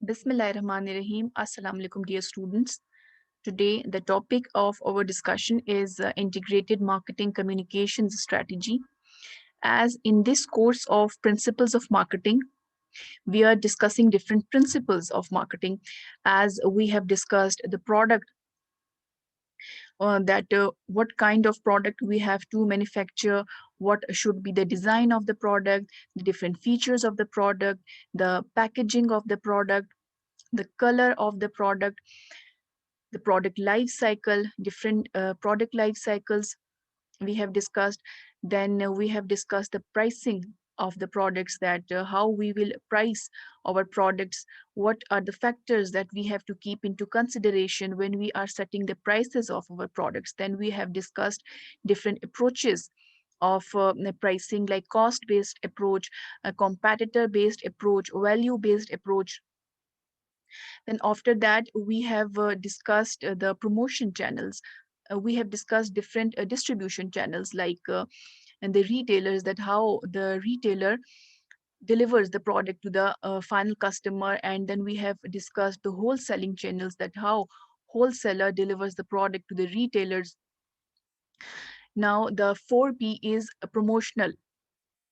Bismillahirrahmanirrahim. Assalamu alaikum, dear students. Today, the topic of our discussion is integrated marketing communications strategy. As in this course of principles of marketing, we are discussing different principles of marketing. As we have discussed the product, that what kind of product we have to manufacture, what should be the design of the product, the different features of the product, the packaging of the product, the color of the product, the product life cycle, different product life cycles we have discussed. Then we have discussed the pricing of the products, that how we will price our products, what are the factors that we have to keep into consideration when we are setting the prices of our products. Then we have discussed different approaches of the pricing, like cost based approach, a competitor based approach, value based approach. Then after that, we have discussed the promotion channels. We have discussed different distribution channels, like and the retailers, that how the retailer delivers the product to the final customer. And then we have discussed the wholesaling channels, that how wholesaler delivers the product to the retailers. Now the 4P is promotional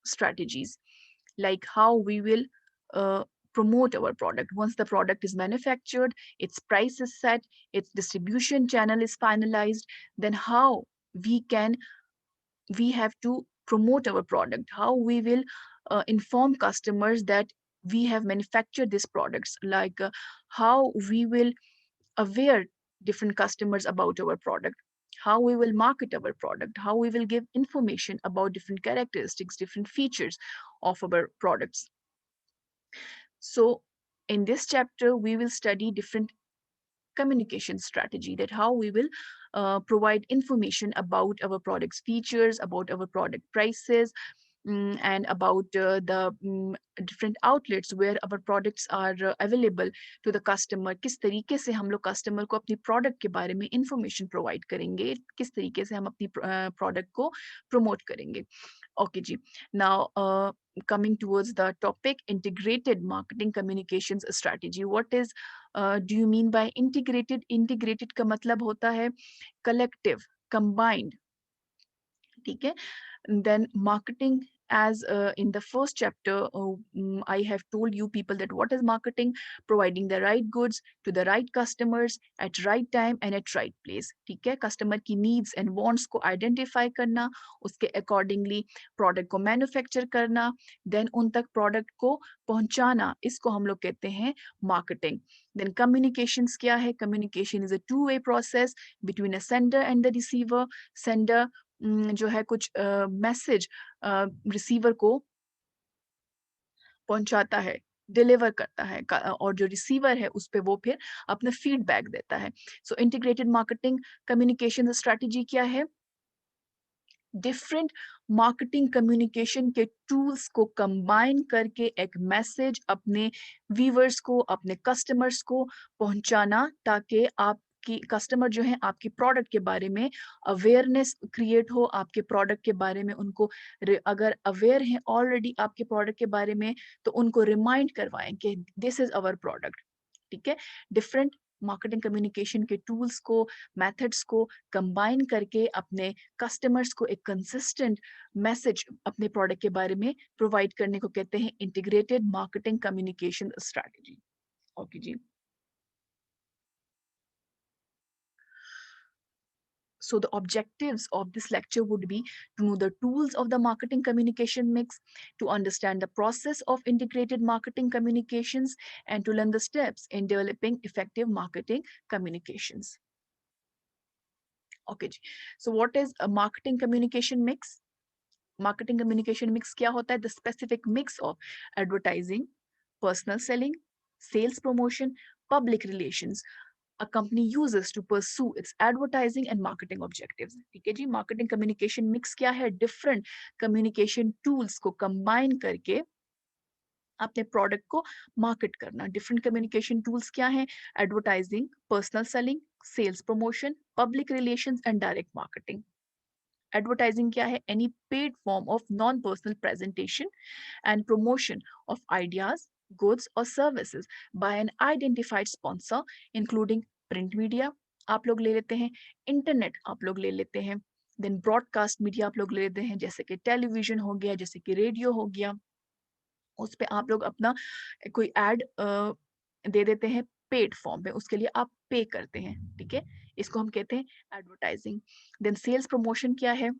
strategies, like how we will uh, promote our product once the product is manufactured, its price is set, its distribution channel is finalized. Then how we can, we have to promote our product, how we will inform customers that we have manufactured these products, like how we will aware different customers about our product, how we will market our product, how we will give information about different characteristics, different features of our products. So in this chapter, we will study different communication strategy, that how we will provide information about our product's features, about our product prices, and about the different outlets where our products are available to the customer. किस तरीके से हम लोग customer को अपनी product के बारे में इंफॉर्मेशन प्रोवाइड करेंगे, किस तरीके से हम अपनी प्रोडक्ट को प्रमोट करेंगे. Okay ji. Now coming towards the topic, integrated marketing communications strategy. What is do you mean by integrated? Integrated का मतलब होता है collective, combined. ठीक है. Then marketing, as in the first chapter, I have told you people that what is marketing: providing the right goods to the right customers at right time and at right place. ठीक है. Customer की needs and wants को identify करना, उसके accordingly product को manufacture करना, then उन तक product को पहुंचाना, इसको हम लोग कहते हैं marketing. Then communications क्या है? Communication is a two-way process between a sender and the receiver. Sender जो है कुछ मैसेज रिसीवर को पहुंचाता है, डिलीवर करता है, और जो रिसीवर है उस पे वो फिर अपना फीडबैक देता है. सो इंटीग्रेटेड मार्केटिंग कम्युनिकेशन स्ट्रेटजी क्या है? डिफरेंट मार्केटिंग कम्युनिकेशन के टूल्स को कंबाइन करके एक मैसेज अपने व्यूअर्स को, अपने कस्टमर्स को पहुंचाना, ताकि आपकी कस्टमर जो है आपकी प्रोडक्ट के बारे में अवेयरनेस क्रिएट हो, आपके प्रोडक्ट के बारे में उनको अगर अवेयर हैं ऑलरेडी आपके प्रोडक्ट के बारे में, तो उनको रिमाइंड करवाएं कि दिस इज अवर प्रोडक्ट. ठीक है. डिफरेंट मार्केटिंग कम्युनिकेशन के टूल्स को, मेथड्स को कंबाइन करके अपने कस्टमर्स को एक कंसिस्टेंट मैसेज अपने प्रोडक्ट के बारे में प्रोवाइड करने को कहते हैं integrated marketing communication strategy. Okay जी. So the objectives of this lecture would be to know the tools of the marketing communication mix, to understand the process of integrated marketing communications, and to learn the steps in developing effective marketing communications. Okay. So what is a marketing communication mix? Marketing communication mix क्या होता है? The specific mix of advertising, personal selling, sales promotion, public relations a company uses to pursue its advertising and marketing objectives. ठीक है जी. Marketing communication mix क्या है? Different communication tools को combine करके अपने प्रोडक्ट को मार्केट करना. डिफरेंट कम्युनिकेशन टूल्स क्या हैं? Advertising, personal selling, sales promotion, public relations and direct marketing. Advertising क्या है? Any paid form of non-personal presentation and promotion of ideas, goods or services by an identified sponsor including print media आप लोग ले लेते हैं, internet आप लोग ले लेते हैं, देन ब्रॉडकास्ट मीडिया आप लोग ले लेते हैं जैसे कि टेलीविजन हो गया, जैसे कि रेडियो हो गया, उस पे आप लोग अपना कोई एड दे देते हैं पेड फॉर्म में, उसके लिए आप पे करते हैं, ठीक है, इसको हम कहते हैं एडवर्टाइजिंग। देन सेल्स प्रमोशन क्या है,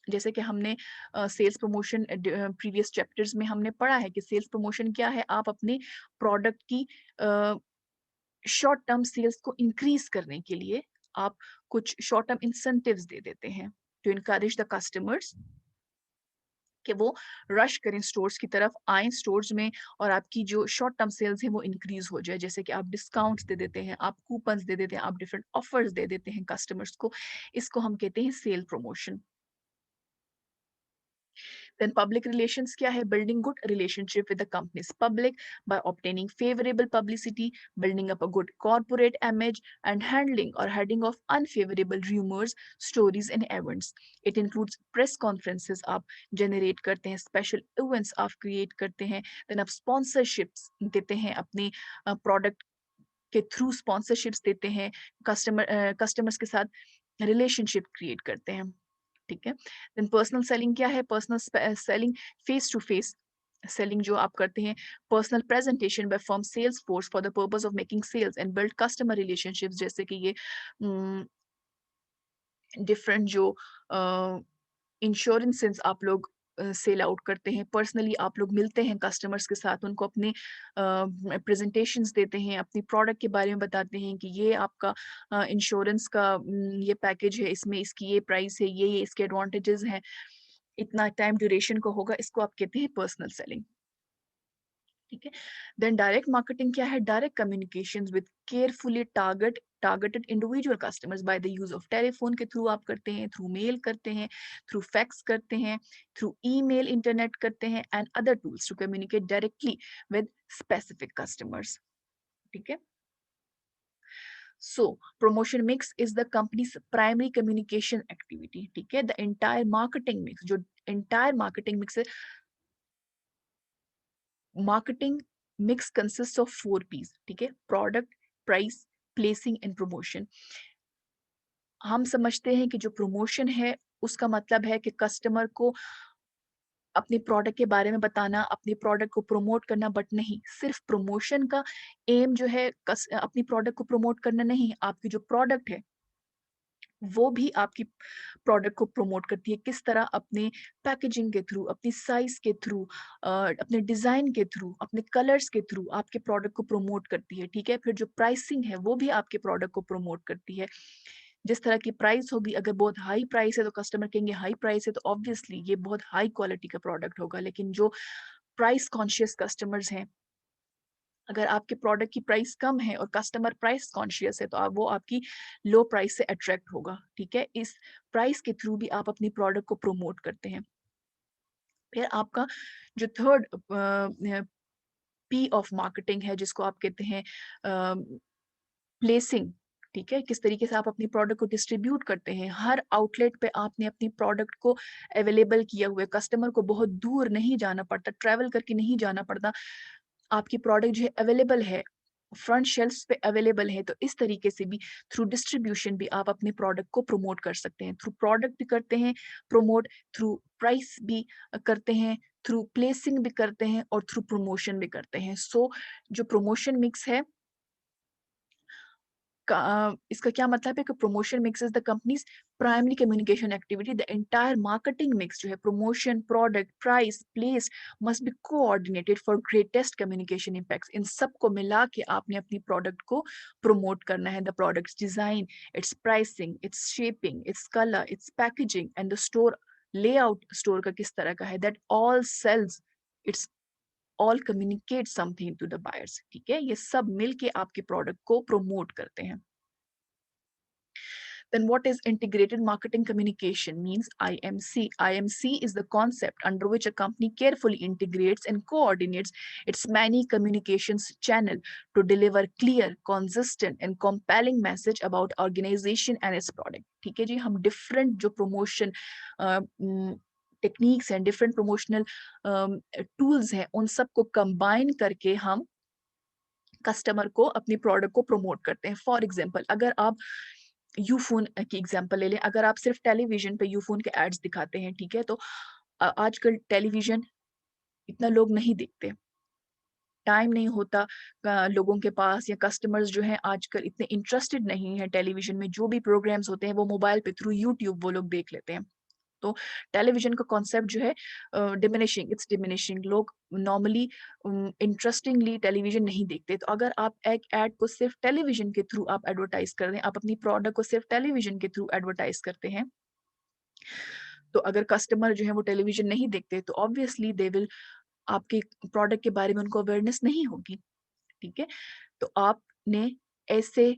जैसे कि हमने सेल्स प्रमोशन प्रीवियस चैप्टर्स में हमने पढ़ा है कि सेल्स प्रमोशन क्या है, आप अपने प्रोडक्ट की शॉर्ट टर्म सेल्स को इंक्रीज करने के लिए आप कुछ शॉर्ट टर्म इंसेंटिव्स दे देते हैं टू इनकरेज द कस्टमर्स कि वो रश करें स्टोर्स की तरफ आए स्टोर्स में और आपकी जो शॉर्ट टर्म सेल्स है वो इंक्रीज हो जाए, जैसे कि आप डिस्काउंट्स दे देते हैं, आप कूपन्स दे देते हैं, आप डिफरेंट ऑफर्स दे देते हैं कस्टमर्स को, इसको हम कहते हैं sale promotion. Then public relations क्या है? Building good relationship with the company's public by obtaining favorable publicity, building up a good corporate image, and handling or heading off unfavorable rumors, stories, and events. It includes press conferences आप generate करते हैं, special events आप create करते हैं, then आप sponsorships देते हैं अपने product के थ्रू स्पॉन्सरशिप्स देते हैं, कस्टमर्स के साथ रिलेशनशिप क्रिएट करते हैं, ठीक है। देन पर्सनल सेलिंग क्या है? Personal selling face to face selling जो आप करते हैं, personal presentation by firm sales force for the purpose of making sales and build customer relationships, जैसे कि ये डिफरेंट जो इंश्योरेंसेस आप लोग सेल आउट करते हैं, पर्सनली आप लोग मिलते हैं कस्टमर्स के साथ, उनको अपने प्रेजेंटेशंस देते हैं, अपनी प्रोडक्ट के बारे में बताते हैं कि ये आपका इंश्योरेंस का ये पैकेज है, इसमें इसकी ये प्राइस है, ये इसके एडवांटेजेस हैं, इतना टाइम ड्यूरेशन का होगा, इसको आप कहते हैं पर्सनल सेलिंग, ठीक है। देन डायरेक्ट मार्केटिंग क्या है? Direct communications with carefully targeted individual customers by the use of telephone के थ्रू आप करते हैं, थ्रू मेल करते हैं, थ्रू फैक्स करते हैं, थ्रू ईमेल, इंटरनेट करते हैं and other tools to communicate directly with specific customers, ठीक है। So promotion mix is the company's primary communication activity, ठीक है। The entire marketing mix, जो entire marketing mix है, marketing mix consist of 4 P's, ठीक है, product, price, placing and promotion. हम समझते हैं कि जो प्रमोशन है उसका मतलब है कि कस्टमर को अपने प्रोडक्ट के बारे में बताना, अपने प्रोडक्ट को प्रमोट करना, बट नहीं, सिर्फ प्रमोशन का एम जो है अपनी प्रोडक्ट को प्रमोट करना नहीं, आपकी जो प्रोडक्ट है वो भी आपकी प्रोडक्ट को प्रमोट करती है, किस तरह? अपने पैकेजिंग के थ्रू, अपनी साइज के थ्रू, अपने डिजाइन के थ्रू, अपने कलर्स के थ्रू आपके प्रोडक्ट को प्रमोट करती है, ठीक है। फिर जो प्राइसिंग है वो भी आपके प्रोडक्ट को प्रमोट करती है, जिस तरह की प्राइस होगी, अगर बहुत हाई प्राइस है तो कस्टमर कहेंगे हाई प्राइस है तो ऑब्वियसली ये बहुत हाई क्वालिटी का प्रोडक्ट होगा, लेकिन जो प्राइस कॉन्शियस कस्टमर्स हैं, अगर आपके प्रोडक्ट की प्राइस कम है और कस्टमर प्राइस कॉन्शियस है तो वो आपकी लो प्राइस से अट्रैक्ट होगा, ठीक है। इस प्राइस के थ्रू भी आप अपनी प्रोडक्ट को प्रमोट करते हैं। फिर आपका जो थर्ड पी ऑफ मार्केटिंग है जिसको आप कहते हैं प्लेसिंग, ठीक है, किस तरीके से आप अपनी प्रोडक्ट को डिस्ट्रीब्यूट करते हैं, हर आउटलेट पे आपने अपनी प्रोडक्ट को अवेलेबल किया हुआ है, कस्टमर को बहुत दूर नहीं जाना पड़ता, ट्रैवल करके नहीं जाना पड़ता, आपकी प्रोडक्ट जो है अवेलेबल है, फ्रंट शेल्फ्स पे अवेलेबल है, तो इस तरीके से भी थ्रू डिस्ट्रीब्यूशन भी आप अपने प्रोडक्ट को प्रमोट कर सकते हैं, थ्रू प्रोडक्ट भी करते हैं प्रमोट, थ्रू प्राइस भी करते हैं, थ्रू प्लेसिंग भी करते हैं और थ्रू प्रमोशन भी करते हैं। सो जो प्रमोशन मिक्स है इसका क्या मतलब है कि promotion mix is the company's primary communication activity, the entire marketing mix जो है promotion, product, price, place must be coordinated for greatest communication impacts. इन सब को मिला के आपने अपनी प्रोडक्ट को प्रमोट करना है, the products design, its pricing, its shaping, its colour, its packaging and the store layout, store का किस तरह का है, that all sales, its all communicate something to the buyers, ठीक है। ये सब मिलके आपके प्रोडक्ट को प्रमोट करते हैं। Then what is integrated marketing communication? Means IMC. IMC is the concept under which a company carefully integrates and coordinates its many communications channel to deliver clear, consistent and compelling message about organization and its product. ठीक है जी, हम different जो promotion techniques हैं, different promotional tools हैं, उन सबको combine करके हम कस्टमर को अपनी प्रोडक्ट को प्रमोट करते हैं। फॉर एग्जांपल अगर आप यूफ़ोन की एग्जांपल ले लें, अगर आप सिर्फ टेलीविज़न पे यूफ़ोन के एड्स दिखाते हैं, ठीक है? तो आजकल टेलीविज़न इतना लोग नहीं देखते, टाइम नहीं होता लोगों के पास, या कस्टमर्स जो हैं आजकल इतने इंटरेस्टेड नहीं हैं टेलीविज़न में, जो भी प्रोग्राम्स होते हैं वो मोबाइल पे थ्रू यूट्यूब वो लोग देख लेते हैं। तो टेलीविज़न का कॉन्सेप्ट जो है इट्स डिमिनिशिंग, लोग नॉर्मली इंटरेस्टिंगली टेलीविज़न नहीं देखते। तो अगर आप एक ऐड को सिर्फ टेलीविज़न के थ्रू आप एडवर्टाइज़ कर दें, आप अपनी प्रोडक्ट को सिर्फ टेलीविज़न के थ्रू एडवर्टाइज़ करते हैं, तो अगर कस्टमर जो है वो टेलीविज़न नहीं देखते, तो ऑब्वियसली दे विल आपके प्रोडक्ट के बारे में उनको अवेयरनेस नहीं होगी, ठीक है? तो आपने ऐसे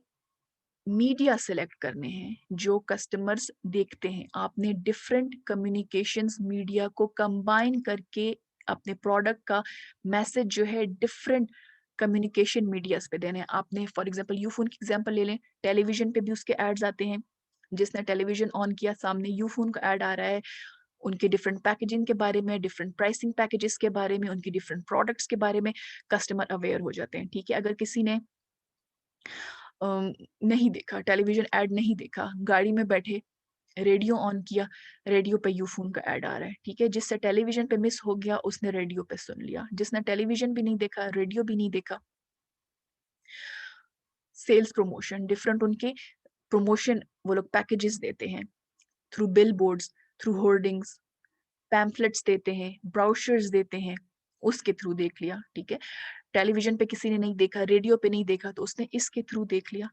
मीडिया सेलेक्ट करने हैं जो कस्टमर्स देखते हैं। आपने डिफरेंट कम्युनिकेशंस मीडिया को कंबाइन करके अपने प्रोडक्ट का मैसेज जो है डिफरेंट कम्युनिकेशन मीडियाज पे देने हैं। आपने फॉर एग्जांपल यूफोन की एग्जांपल ले लें, टेलीविजन पे भी उसके एड्स आते हैं। जिसने टेलीविजन ऑन किया, सामने यूफोन का एड आ रहा है, उनके डिफरेंट पैकेजिंग के बारे में, डिफरेंट प्राइसिंग पैकेजेस के बारे में, उनकी डिफरेंट प्रोडक्ट्स के बारे में कस्टमर अवेयर हो जाते हैं, ठीक है? अगर किसी ने नहीं देखा, टेलीविज़न ऐड नहीं देखा, गाड़ी में बैठे रेडियो ऑन किया, रेडियो पे यूफ़ोन का ऐड आ रहा है, ठीक है? जिससे टेलीविज़न पे मिस हो गया, उसने रेडियो पे सुन लिया। जिसने टेलीविज़न भी नहीं देखा, रेडियो भी नहीं देखा, सेल्स प्रमोशन, डिफरेंट उनके प्रमोशन वो लोग पैकेजेस देते हैं, through billboards, through hoardings, pamphlets देते हैं, ब्रोशर्स देते हैं, उसके थ्रू देख लिया, ठीक है? टेलीविज़न पे किसी ने नहीं देखा, रेडियो पे नहीं देखा, तो उसने इसके थ्रू देख लिया।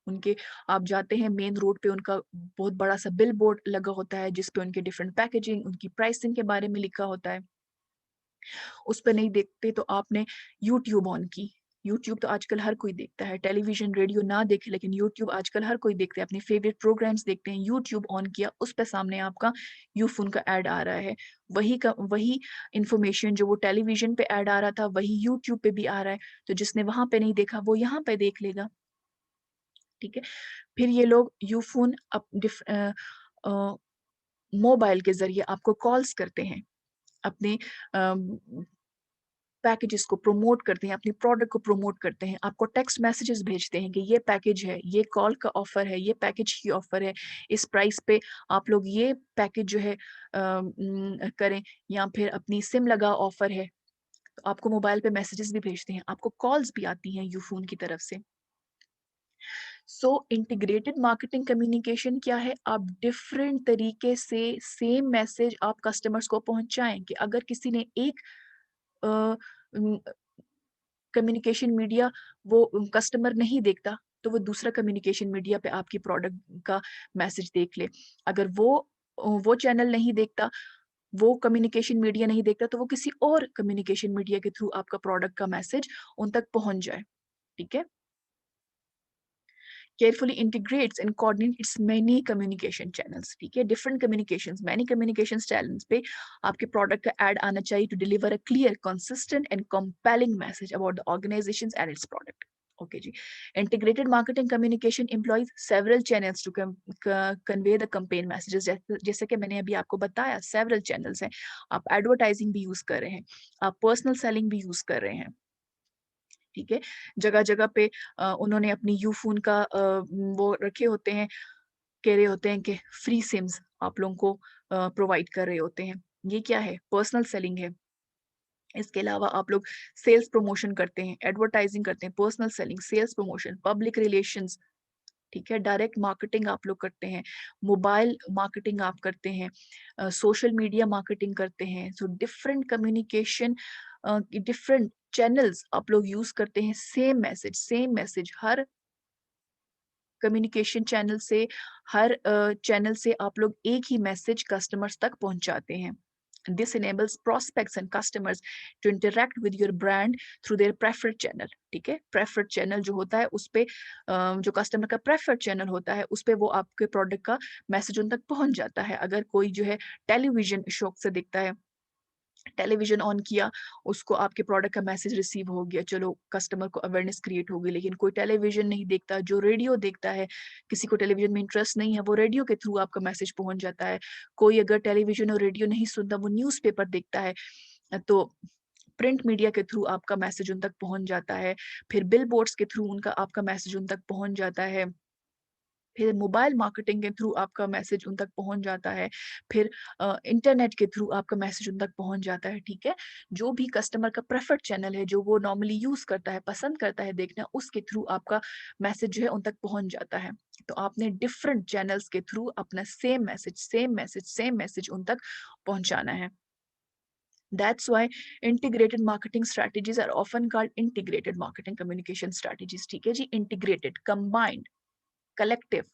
उनके आप जाते हैं मेन रोड पे, उनका बहुत बड़ा-सा बिल बोर्ड लगा होता है जिस पे उनके डिफरेंट पैकेजिंग, उनकी प्राइसिंग के बारे में लिखा होता है। उस पे नहीं देखते तो आपने यूट्यूब ऑन की। यूट्यूब तो आजकल हर कोई देखता है, टेलीविज़न, रेडियो ना देखे लेकिन यूट्यूब आजकल हर कोई देखता है, अपने फेवरेट प्रोग्राम्स देखते हैं। यूट्यूब ऑन किया, उस पे सामने आपका यूफ़ोन का ऐड आ रहा है। वही इन्फॉर्मेशन जो वो टेलीविज़न पे ऐड आ रहा था, वही यूट्यूब पे भी आ रहा है। तो जिसने वहाँ पे नहीं देखा, वो यहाँ पे देख लेगा, ठीक है? फिर ये लोग यूफ़ोन अ, मोबाइल के ज़रिए आपको कॉल्स करते हैं, अपने पैकेजेस को प्रमोट करते हैं, अपनी प्रोडक्ट को प्रमोट करते हैं, आपको टेक्स्ट मैसेजेस भेजते हैं कि ये पैकेज है, ये कॉल का ऑफ़र है, ये पैकेज की ऑफ़र है, इस प्राइस पे आप लोग ये पैकेज जो है करें, या फिर अपनी सिम लगा ऑफ़र है। तो आपको मोबाइल पे मैसेजेस भी भेजते हैं, आपको कॉल्स भी आती हैं यूफ़ोन की तरफ से। सो इंटीग्रेटेड मार्केटिंग कम्युनिकेशन क्या है? आप डिफरेंट तरीके से सेम मैसेज आप कस्टमर्स को पहुंचाएं, कि अगर किसी ने एक कम्युनिकेशन मीडिया वो कस्टमर नहीं देखता, तो वो दूसरा कम्युनिकेशन मीडिया पे आपकी प्रोडक्ट का मैसेज देख ले। अगर वो चैनल नहीं देखता, वो कम्युनिकेशन मीडिया नहीं देखता, तो वो किसी और कम्युनिकेशन मीडिया के थ्रू आपका प्रोडक्ट का मैसेज उन तक पहुंच जाए, ठीक है? carefully integrates and coordinates many communication channels, ठीक है? different communications, many communications channels पे आपके product का ad आना चाहिए to deliver a clear, consistent and compelling message about the organizations and its product. Okay जी। Integrated marketing communication employs several channels to convey the campaign messages, जैसे कि मैंने अभी आपको बताया सेवरल चैनल्स हैं। आप एडवर्टाइजिंग भी यूज कर रहे हैं, आप पर्सनल सेलिंग भी यूज कर रहे हैं, ठीक है? जगह-जगह पे उन्होंने अपनी यूफ़ोन का वो रखे होते हैं, कह रहे होते हैं कि फ्री सिम्स आप लोगों को प्रोवाइड कर रहे होते हैं। ये क्या है? पर्सनल सेलिंग है। इसके अलावा आप लोग सेल्स प्रमोशन करते हैं, एडवर्टाइजिंग करते हैं, personal selling, sales promotion, public relations, ठीक है? डायरेक्ट मार्केटिंग आप लोग करते हैं, मोबाइल मार्केटिंग आप करते हैं, सोशल मीडिया मार्केटिंग करते हैं। So different communication different channels आप लोग यूज़ करते हैं, सेम मैसेज हर कम्युनिकेशन चैनल से, हर चैनल से आप लोग एक ही मैसेज कस्टमर्स तक पहुंचाते हैं। This enables prospects and customers to interact with your brand through their preferred channel, ठीक है? preferred channel जो होता है उस पे जो कस्टमर का preferred channel होता है उस पे वो आपके प्रोडक्ट का मैसेज उन तक पहुंच जाता है। अगर कोई जो है टेलीविजन शौक से देखता है, टेलीविजन ऑन किया, उसको आपके प्रोडक्ट का मैसेज रिसीव हो गया, चलो कस्टमर को अवेयरनेस क्रिएट हो गई। लेकिन कोई टेलीविजन नहीं देखता, जो रेडियो देखता है, किसी को टेलीविजन में इंटरेस्ट नहीं है, वो रेडियो के थ्रू आपका मैसेज पहुंच जाता है। कोई अगर टेलीविजन और रेडियो नहीं सुनता, वो न्यूज़पेपर देखता है, तो प्रिंट मीडिया के थ्रू आपका मैसेज उन तक पहुंच जाता है। फिर बिल बोर्ड्स के थ्रू उनका आपका मैसेज उन तक पहुंच जाता है। फिर मोबाइल मार्केटिंग के थ्रू आपका मैसेज उन तक पहुंच जाता है। फिर इंटरनेट के थ्रू आपका मैसेज उन तक पहुंच जाता है। ठीक है, जो भी कस्टमर का प्रेफर्ड चैनल है, जो वो नॉर्मली यूज करता है, पसंद करता है देखना, उसके थ्रू आपका मैसेज जो है उन तक पहुंच जाता है। तो आपने डिफरेंट चैनल्स के थ्रू अपना सेम मैसेज उन तक पहुंचाना है। That's why integrated marketing strategies are often called integrated marketing communication strategies. ठीक है जी, integrated, combined, collective,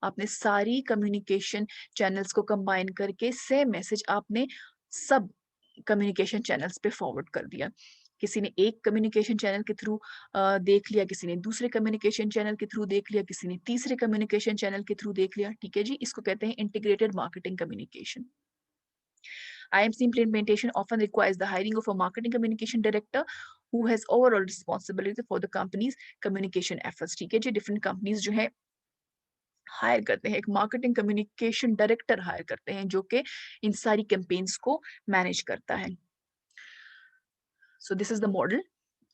आपने सारी कम्युनिकेशन चैनल्स को कंबाइन करके सेम मैसेज आपने सब कम्युनिकेशन चैनल्स पे फॉरवर्ड कर दिया। किसी ने एक कम्युनिकेशन चैनल के थ्रू देख लिया, किसी ने दूसरे कम्युनिकेशन चैनल के थ्रू देख लिया, किसी ने तीसरे कम्युनिकेशन चैनल के थ्रू देख लिया। ठीक है जी, इसको कहते हैं integrated marketing communication. IMC implementation often requires the hiring of a marketing communication director who has overall responsibility for the company's communication efforts. ठीक है जी, डिफरेंट कंपनीज जो है हायर करते हैं, एक मार्केटिंग कम्युनिकेशन डायरेक्टर हायर करते हैं जो कि इन सारी कैंपेन्स को मैनेज करता है। So this is the model: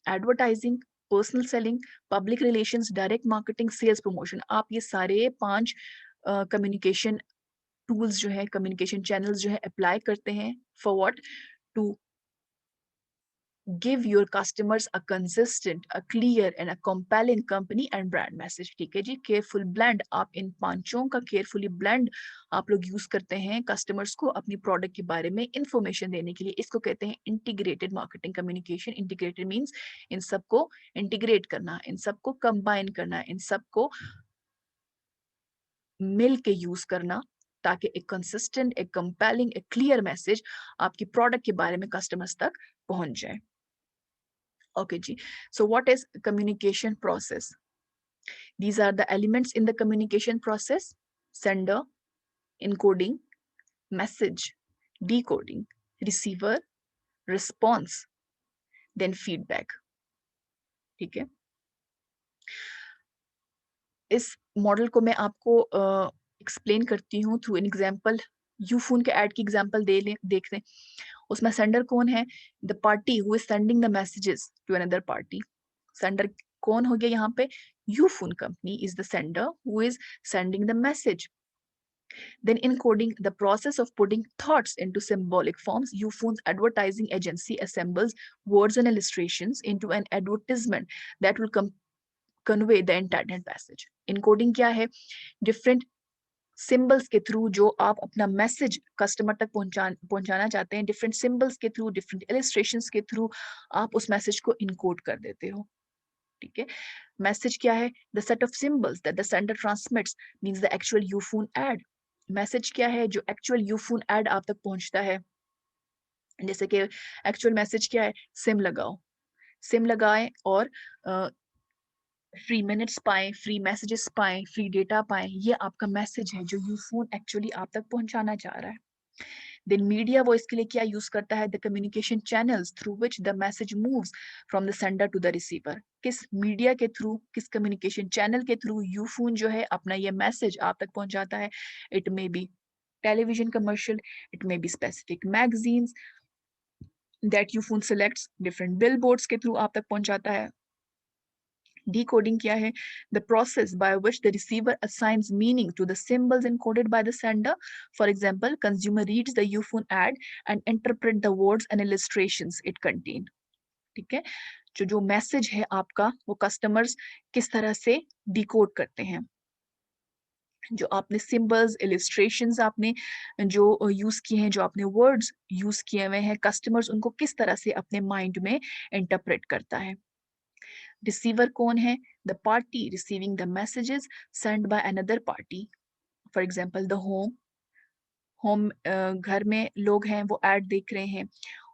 advertising, personal selling, public relations, direct marketing, sales promotion. आप ये सारे 5 कम्युनिकेशन टूल्स जो है, कम्युनिकेशन चैनल्स जो है अप्लाई करते हैं for what? To give your customers a consistent, a clear and a compelling company and brand message। ठीक है जी, केयरफुल ब्लेंड, आप इन पांचों का केयरफुली ब्लेंड आप लोग यूज करते हैं कस्टमर्स को अपनी प्रोडक्ट के बारे में इंफॉर्मेशन देने के लिए। इसको कहते हैं integrated marketing communication. Integrated means इन सबको इंटीग्रेट करना, इन सबको कंबाइन करना, इन सबको मिल के यूज करना, ताकि एक कंसिस्टेंट, एक कंपेलिंग, एक क्लियर मैसेज आपकी प्रोडक्ट के बारे में कस्टमर्स तक पहुंच जाए। Okay, Ji. So what is communication process? These are the elements in the communication process: sender, encoding, message, decoding, receiver, response, then feedback. ठीक है, इस मॉडल को मैं आपको एक्सप्लेन करती हूँ थ्रू एन एग्जाम्पल। यूफोन के ऐड की एग्जाम्पल देख लें। उसमें सेंडर कौन है? The party who is sending the messages to another party. Sender कौन हो गया यहाँ पे? Ufone company is the sender who is sending the message. Then encoding, the process of putting thoughts into symbolic forms. Ufone's advertising agency assembles words and illustrations into an advertisement that will convey the intended message. Encoding क्या है? Different symbols के through जो आप अपना message customer तक पहुंचाना चाहते हैं, डिफरेंट सिंबल्स के थ्रू, डिफरेंट इलस्ट्रेशंस के थ्रू आप उस मैसेज को इनकोड कर देते हो। ठीक है, मैसेज क्या है? The set of symbols that the sender transmits means the actual Ufone ad. Message क्या है? जो एक्चुअल यूफोन एड आप तक पहुंचता है। जैसे कि एक्चुअल मैसेज क्या है? सिम लगाओ, सिम लगाएं और फ्री मिनट्स पाएं, फ्री मैसेजेस पाएं, फ्री डेटा पाएं। ये आपका मैसेज है जो यूफोन एक्चुअली आप तक पहुंचाना चाह रहा है। देन मीडिया वो इसके लिए क्या यूज करता है? The communication channels through which the message moves from the sender to the receiver. किस मीडिया के थ्रू, किस कम्युनिकेशन चैनल के थ्रू यूफोन जो है अपना ये मैसेज आप तक पहुंचाता है? It may be television commercial, it may be specific magazines that Ufone selects, different billboards के थ्रू आप तक पहुंचाता है। Decoding क्या है? The process by which the receiver assigns meaning to the symbols encoded by the sender. For example, consumer reads the Uphone ad and interpret the words and illustrations it contain. ठीक है, जो message है आपका वो customers किस तरह से decode करते हैं। जो आपने सिंबल्स, इलिस्ट्रेशंस आपने जो यूज किए हैं, जो आपने वर्ड्स यूज किए हुए हैं, कस्टमर्स उनको किस तरह से अपने माइंड में इंटरप्रेट करता है। रिसीवर कौन है? The party receiving the messages send by another party. For example the home, home घर में लोग हैं वो ऐड देख रहे हैं,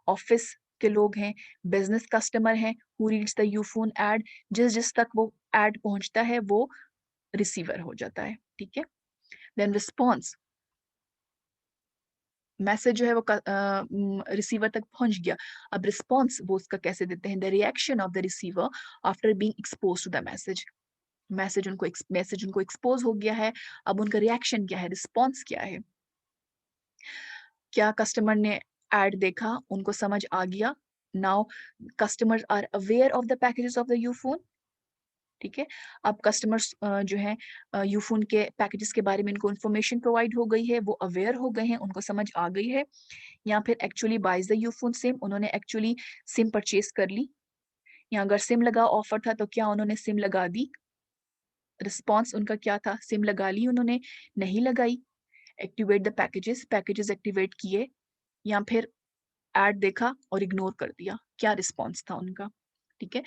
ऑफिस के लोग हैं, बिजनेस कस्टमर हैं who reads the Ufone add, जिस जिस तक वो ऐड पहुंचता है वो रिसीवर हो जाता है। ठीक है, देन रिस्पॉन्स, मैसेज जो है वो रिसीवर तक पहुंच गया। अब रिस्पॉन्स वो उसका कैसे देते हैं, the reaction of the receiver after being expose to the message. Message उनको एक्सपोज हो गया है, अब उनका रिएक्शन क्या है, रिस्पॉन्स क्या है। क्या कस्टमर ने एड देखा, उनको समझ आ गया, now customers are aware of the packages of the Ufone. ठीक है, अब कस्टमर्स जो है यूफोन के पैकेजेस के बारे में इनको इन्फॉर्मेशन प्रोवाइड हो गई है, वो अवेयर हो गए हैं, उनको समझ आ गई है, या फिर actually buys the Ufone sim, उन्होंने एक्चुअली सिम परचेज कर ली, या अगर सिम लगा ऑफर था तो क्या उन्होंने सिम लगा दी, रिस्पॉन्स उनका क्या था, सिम लगा ली उन्होंने, नहीं लगाई, activate the packages, packages activate किए, या फिर एड देखा और इग्नोर कर दिया, क्या रिस्पॉन्स था उनका। ठीक है,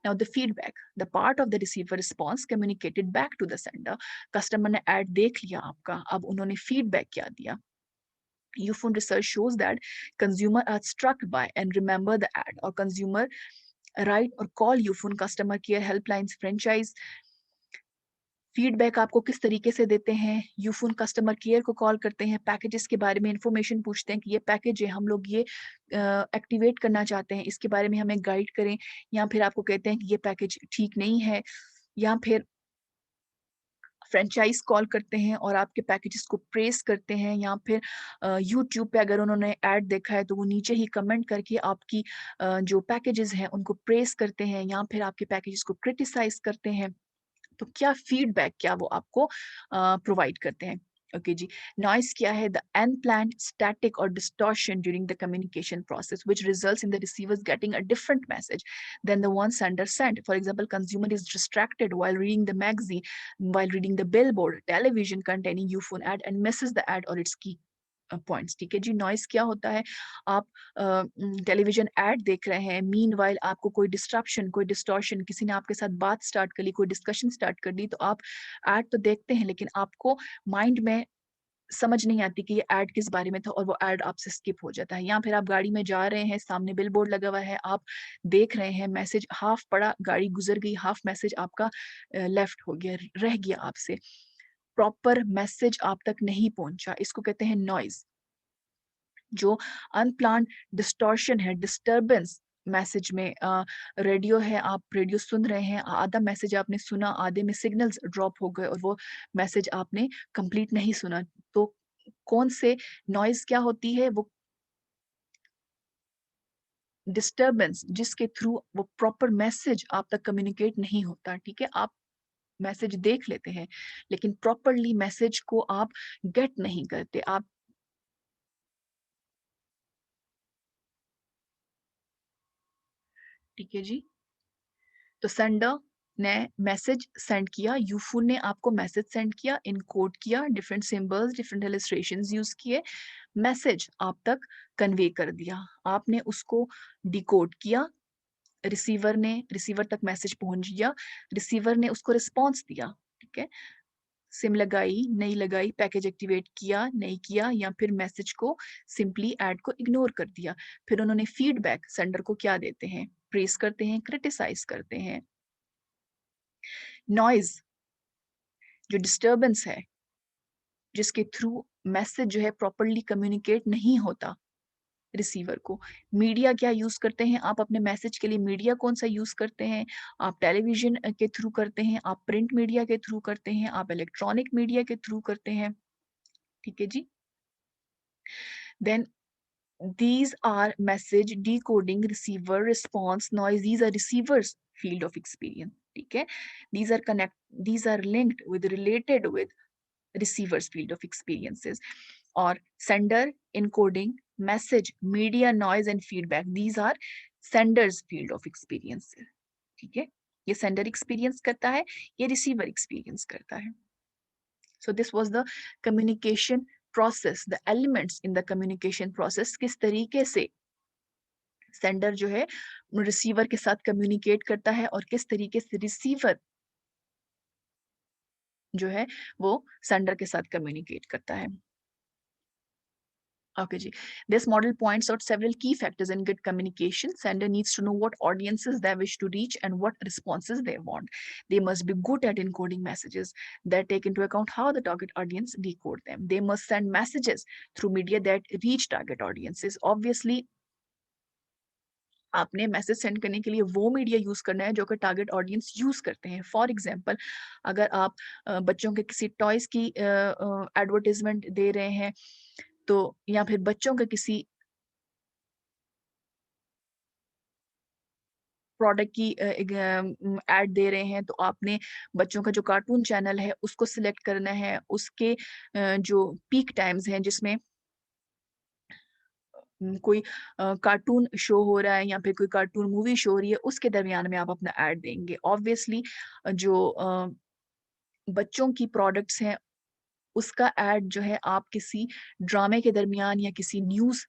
now the feedback, the part of the receiver response communicated back to the sender. Customer ने एड देख लिया आपका, अब उन्होंने फीडबैक क्या दिया। Ufone research shows that consumer are struck by and remember the ad, or consumer write or call Ufone customer care helplines franchise। Feedback आपको किस तरीके से देते हैं, यूफोन कस्टमर केयर को कॉल करते हैं, पैकेजेस के बारे में इंफॉर्मेशन पूछते हैं कि ये पैकेज है, हम लोग ये एक्टिवेट करना चाहते हैं, इसके बारे में हमें गाइड करें, या फिर आपको कहते हैं कि ये पैकेज ठीक नहीं है, या फिर फ्रेंचाइज कॉल करते हैं और आपके पैकेजेस को प्रेस करते हैं, या फिर यूट्यूब पे अगर उन्होंने ऐड देखा है तो वो नीचे ही कमेंट करके आपकी जो पैकेजेस हैं उनको प्रेस करते हैं, या फिर आपके पैकेजेस को क्रिटिसाइज करते हैं। तो क्या फीडबैक क्या वो आपको प्रोवाइड करते हैं। ओके जी, नॉइस क्या है, द अनप्लान्ड स्टैटिक और distortion during the communication process which results in the receivers getting a different message than the one sender sent. For example, consumer is distracted while reading the magazine, while reading the billboard television containing Ufone ad and misses the ad or its key points. ठीक है जी, noise क्या होता है, आप television add देख रहे हैं, meanwhile आपको कोई डिस्ट्रप्शन, कोई डिस्टॉर्शन, किसी ने आपके साथ बात स्टार्ट कर ली, कोई डिस्कशन स्टार्ट कर दी, तो आप एड तो देखते हैं लेकिन आपको माइंड में समझ नहीं आती कि ये एड किस बारे में था, और वो एड आपसे स्किप हो जाता है। या फिर आप गाड़ी में जा रहे हैं, सामने बिल बोर्ड लगा हुआ है, आप देख रहे हैं, मैसेज हाफ पड़ा, गाड़ी गुजर गई, हाफ मैसेज आपका लेफ्ट हो गया, रह गया आपसे, प्रॉपर मैसेज आप तक नहीं पहुंचा, इसको कहते हैं नॉइज। जो अनप्लान्ड डिस्टॉर्शन है, डिस्टरबेंस मैसेज में, रेडियो है, आप रेडियो सुन रहे हैं, आधा मैसेज आपने सुना, आधे में सिग्नल्स ड्रॉप हो गए और वो मैसेज आपने कंप्लीट नहीं सुना, तो कौन से नॉइज क्या होती है, वो डिस्टरबेंस जिसके थ्रू वो प्रॉपर मैसेज आप तक कम्युनिकेट नहीं होता। ठीक है, आप मैसेज देख लेते हैं लेकिन प्रॉपरली मैसेज को आप गेट नहीं करते, आप। ठीक है जी, तो सेंडर ने मैसेज सेंड किया, यूफोन ने आपको मैसेज सेंड किया, इनकोड किया, different symbols, different illustrations use किए, मैसेज आप तक कन्वे कर दिया, आपने उसको डिकोड किया, रिसीवर तक मैसेज पहुंच गया, रिसीवर ने उसको रिस्पॉन्स दिया। ठीक है, सिम लगाई नहीं लगाई, पैकेज एक्टिवेट किया नहीं किया, या फिर मैसेज को सिंपली ऐड को इग्नोर कर दिया, फिर उन्होंने फीडबैक सेंडर को क्या देते हैं, प्रेस करते हैं, क्रिटिसाइज करते हैं। नॉइज जो डिस्टरबेंस है जिसके थ्रू मैसेज जो है प्रॉपरली कम्युनिकेट नहीं होता रिसीवर को। मीडिया क्या यूज करते हैं आप अपने मैसेज के लिए, मीडिया कौन सा यूज करते हैं, आप टेलीविजन के थ्रू करते हैं, आप प्रिंट मीडिया के थ्रू करते हैं, आप इलेक्ट्रॉनिक मीडिया के थ्रू करते हैं। ठीक है जी, then these are message decoding, receiver response, noise, these are receivers field of experience। ठीक है, these are connect, these are linked with, related with receivers field of experiences, और sender, encoding, message, media, noise and feedback, these are senders field of experience। ठीक है, ये sender experience करता है, ये receiver experience करता है। So this was the communication process, the elements in the communication process, किस तरीके से सेंडर जो है रिसीवर के साथ कम्युनिकेट करता है और किस तरीके से रिसीवर जो है वो सेंडर के साथ कम्युनिकेट करता है। Okay, ji. This model points out several key factors in good communication. Sender needs to know what audiences they wish to reach and what responses they want. They must be good at encoding messages that take into account how the target audience decode them. They must send messages through media that reach target audiences. Obviously, आपने message send करने के लिए वो media use करना है जो कि target audience use करते हैं। फॉर एग्जांपल, अगर आप बच्चों के किसी टॉयज की एडवर्टाइजमेंट दे रहे हैं, तो या फिर बच्चों के किसी प्रोडक्ट की एड दे रहे हैं, तो आपने बच्चों का जो कार्टून चैनल है उसको सिलेक्ट करना है। उसके जो पीक टाइम्स हैं जिसमें कोई कार्टून शो हो रहा है या फिर कोई कार्टून मूवी शो हो रही है, उसके दरमियान में आप अपना ऐड देंगे। ऑब्वियसली जो बच्चों की प्रोडक्ट्स हैं उसका ऐड जो है आप किसी ड्रामे के दरमियान या किसी न्यूज़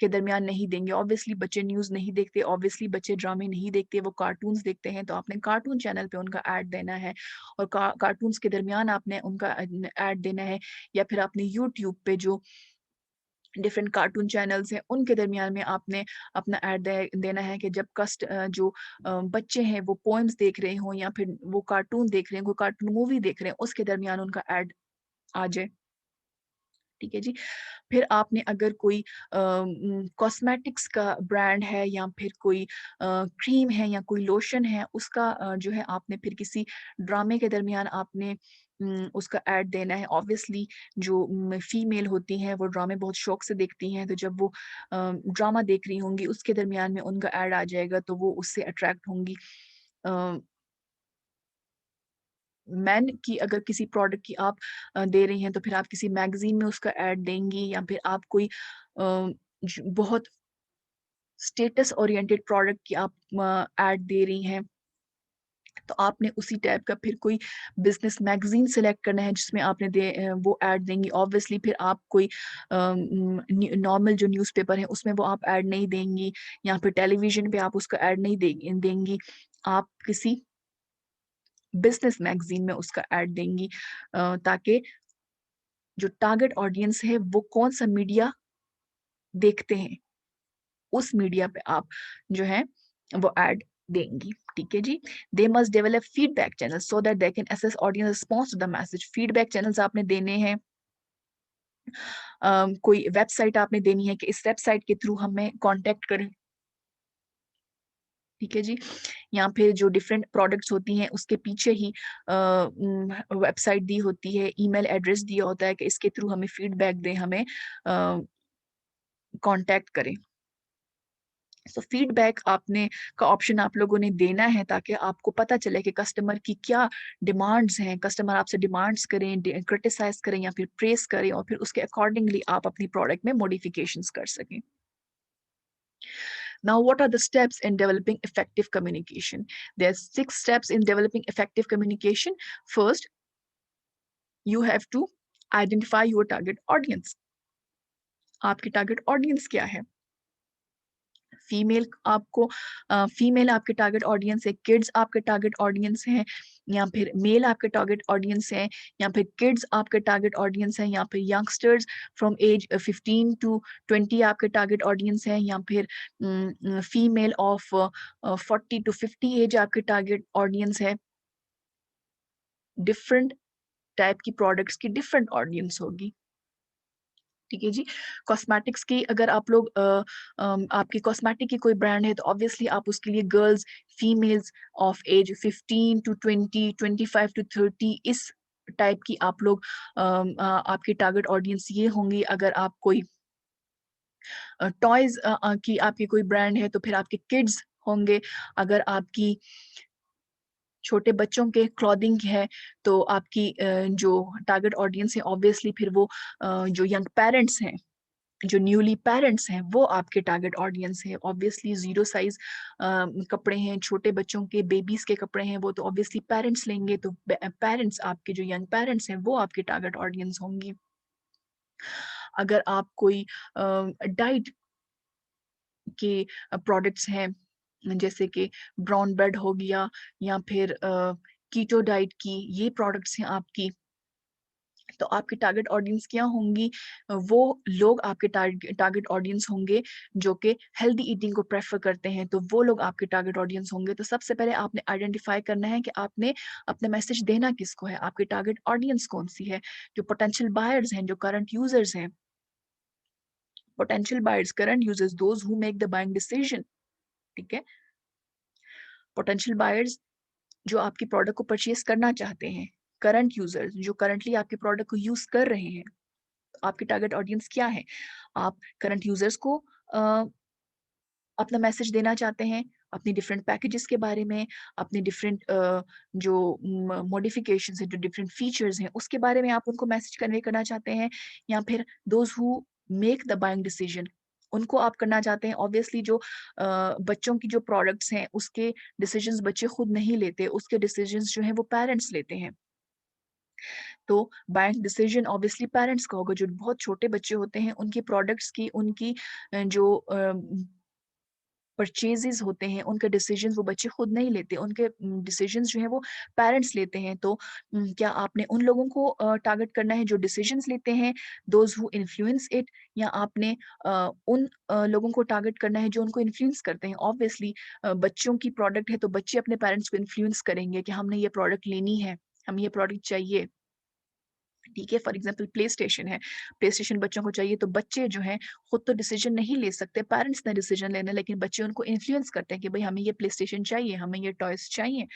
के दरमियान नहीं देंगे। ऑब्वियसली बच्चे न्यूज़ नहीं देखते, ऑब्वियसली बच्चे ड्रामे नहीं देखते, वो कार्टून्स देखते हैं, तो आपने कार्टून चैनल पे उनका ऐड देना है और कार्टून्स के दरमियान आपने उनका ऐड देना है। या फिर आपने यूट्यूब पे जो डिफरेंट कार्टून चैनल्स हैं उनके दरमियान में आपने अपना ऐड देना है कि जब जो बच्चे हैं वो पोएम्स देख रहे हों या फिर वो कार्टून देख रहे हैं, कोई कार्टून मूवी देख रहे हैं, उसके दरमियान उनका ऐड आ जाए। ठीक है जी। फिर आपने अगर कोई कॉस्मेटिक्स का ब्रांड है या फिर कोई क्रीम है या कोई लोशन है, उसका जो है आपने फिर किसी ड्रामे के दरमियान आपने उसका ऐड देना है। ऑब्वियसली जो फीमेल होती हैं वो ड्रामे बहुत शौक से देखती हैं, तो जब वो ड्रामा देख रही होंगी उसके दरमियान में उनका ऐड आ जाएगा तो वो उससे अट्रैक्ट होंगी। मैन की अगर किसी प्रोडक्ट की आप दे रही हैं, तो फिर आप किसी मैगजीन में उसका ऐड देंगी या फिर आप कोई बहुत स्टेटस ओरिएंटेड प्रोडक्ट की आप ऐड दे रही हैं, तो आपने उसी टाइप का फिर कोई बिजनेस मैगजीन सेलेक्ट करना है जिसमें आपने वो ऐड देंगी। ऑब्वियसली फिर आप कोई नॉर्मल जो न्यूज़पेपर है उसमें वो आप ऐड नहीं देंगी या फिर टेलीविजन पे आप उसका ऐड नहीं देंगी। आप किसी बिजनेस मैगजीन में उसका ऐड देंगी, ताकि जो टारगेट ऑडियंस है वो कौन सा मीडिया देखते हैं, उस मीडिया पे आप जो है वो ऐड देंगी। ठीक है जी। They must develop feedback channel so that they can assess audience response to the message. Feedback channels आपने देने हैं। कोई वेबसाइट आपने देनी है कि इस वेबसाइट के थ्रू हमें कांटेक्ट करें। ठीक है जी। या फिर जो डिफरेंट प्रोडक्ट्स होती हैं उसके पीछे ही वेबसाइट दी होती है, ईमेल एड्रेस दिया होता है कि इसके थ्रू हमें फीडबैक दें, हमें कांटेक्ट करें। सो फीडबैक आपने का ऑप्शन आप लोगों ने देना है ताकि आपको पता चले कि कस्टमर की क्या डिमांड्स हैं। कस्टमर आपसे डिमांड्स करें, क्रिटिसाइज करें या फिर प्रेस करें और फिर उसके अकॉर्डिंगली आप अपनी प्रोडक्ट में मॉडिफिकेशंस कर सकें। Now, what are the steps in developing effective communication? There's 6 steps in developing effective communication. First, you have to identify your target audience. आपकी टारगेट ऑडियंस क्या है? फीमेल आपको फीमेल आपके टारगेट ऑडियंस है, kids आपके target audience हैं, या फिर मेल आपके टारगेट ऑडियंस है, या फिर किड्स आपके टारगेट ऑडियंस है, या फिर यंगस्टर्स फ्रॉम एज 15 टू 20 आपके टारगेट ऑडियंस है, या फिर फीमेल ऑफ 40 टू 50 एज आपके टारगेट ऑडियंस है। डिफरेंट टाइप की प्रोडक्ट्स की डिफरेंट ऑडियंस होगी। ठीक है जी। कॉस्मेटिक्स की अगर आप लोग आपकी कॉस्मेटिक की कोई ब्रांड है, तो ऑब्वियसली आप उसके लिए girls, females of age 15 to 20, 25 to 30 इस टाइप की आप लोग आपकी टारगेट ऑडियंस ये होंगी। अगर आप कोई टॉयज की आपकी कोई ब्रांड है तो फिर आपके किड्स होंगे। अगर आपकी छोटे बच्चों के क्लॉथिंग है तो आपकी जो टारगेट ऑडियंस है ऑब्वियसली फिर वो जो यंग पेरेंट्स हैं, जो न्यूली पेरेंट्स हैं, वो आपके टारगेट ऑडियंस है। ऑब्वियसली जीरो साइज कपड़े हैं, छोटे बच्चों के, बेबीज के कपड़े हैं, वो तो ऑब्वियसली पेरेंट्स लेंगे, तो पेरेंट्स आपके जो यंग पेरेंट्स हैं वो आपके टारगेट ऑडियंस होंगी। अगर आप कोई डाइट के प्रोडक्ट्स हैं जैसे कि ब्राउन ब्रेड हो गया या फिर कीटो डाइट की ये प्रोडक्ट्स हैं आपकी तो आपकी टारगेट ऑडियंस क्या होंगी? वो लोग आपके टारगेट ऑडियंस होंगे जो कि हेल्दी ईटिंग को प्रेफर करते हैं, तो वो लोग आपके टारगेट ऑडियंस होंगे। तो सबसे पहले आपने आइडेंटिफाई करना है कि आपने अपना मैसेज देना किसको है, आपकी टारगेट ऑडियंस कौन सी है, जो पोटेंशियल बायर्स हैं, जो करंट यूजर्स हैं। Potential buyers, current users, those who make the buying decision. ठीक है, पोटेंशियल बायर्स जो आपकी प्रोडक्ट को परचेज करना चाहते हैं, करंट यूजर्स जो करंटली आपके प्रोडक्ट को यूज कर रहे हैं। आपकी टारगेट ऑडियंस क्या है? आप करंट यूजर्स को अपना मैसेज देना चाहते हैं, अपनी डिफरेंट पैकेजेस के बारे में, अपने डिफरेंट जो मॉडिफिकेशंस हैं, जो डिफरेंट फीचर्स हैं, उसके बारे में आप उनको मैसेज कन्वे करना चाहते हैं, या फिर those who make the buying decision, उनको आप करना चाहते हैं। ऑब्वियसली जो बच्चों की जो प्रोडक्ट्स हैं उसके डिसीजंस बच्चे खुद नहीं लेते, उसके डिसीजंस जो हैं वो पेरेंट्स लेते हैं। तो बाइंग डिसीजन ऑब्वियसली पेरेंट्स का होगा। जो बहुत छोटे बच्चे होते हैं उनकी प्रोडक्ट्स की, उनकी जो परचेजेस होते हैं, उनके डिसीजंस वो बच्चे खुद नहीं लेते, उनके डिसीजंस जो हैं वो पेरेंट्स लेते हैं। तो क्या आपने उन लोगों को टारगेट करना है जो डिसीजंस लेते हैं, दोज हु इन्फ्लुएंस इट, या आपने उन लोगों को टारगेट करना है जो उनको इन्फ्लुएंस करते हैं? ऑब्वियसली बच्चों की प्रोडक्ट है तो बच्चे अपने पेरेंट्स को इन्फ्लुएंस करेंगे कि हमने ये प्रोडक्ट लेनी है, हमें ये प्रोडक्ट चाहिए। ठीक है, फॉर एग्जाम्पल प्ले स्टेशन है, प्ले स्टेशन बच्चों को चाहिए, तो बच्चे जो हैं खुद तो डिसीजन नहीं ले सकते, पेरेंट्स ने डिसीजन लेना है, लेकिन बच्चे उनको इन्फ्लुएंस करते हैं कि भाई हमें ये प्ले स्टेशन चाहिए, हमें ये टॉयज चाहिए।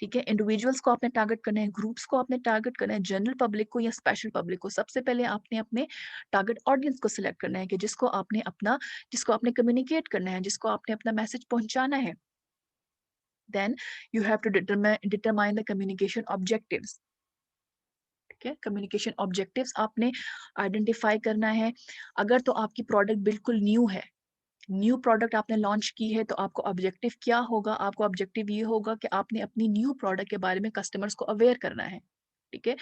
ठीक है, इंडिविजुअल्स को आपने टारगेट करना है, ग्रुप्स को आपने टारगेट करना है, जनरल पब्लिक को या स्पेशल पब्लिक को। सबसे पहले आपने अपने टारगेट ऑडियंस को सिलेक्ट करना है कि जिसको आपने कम्युनिकेट करना है, जिसको आपने अपना मैसेज पहुंचाना है। Then you have to determine the communication objectives. ठीक है, कम्युनिकेशन ऑब्जेक्टिव्स आपने आइडेंटिफाई करना है। अगर तो आपकी प्रोडक्ट बिल्कुल न्यू है, न्यू प्रोडक्ट आपने लॉन्च की है, तो आपको ऑब्जेक्टिव क्या होगा? आपको ऑब्जेक्टिव ये होगा कि आपने अपनी न्यू प्रोडक्ट के बारे में कस्टमर्स को अवेयर करना है। ठीक है,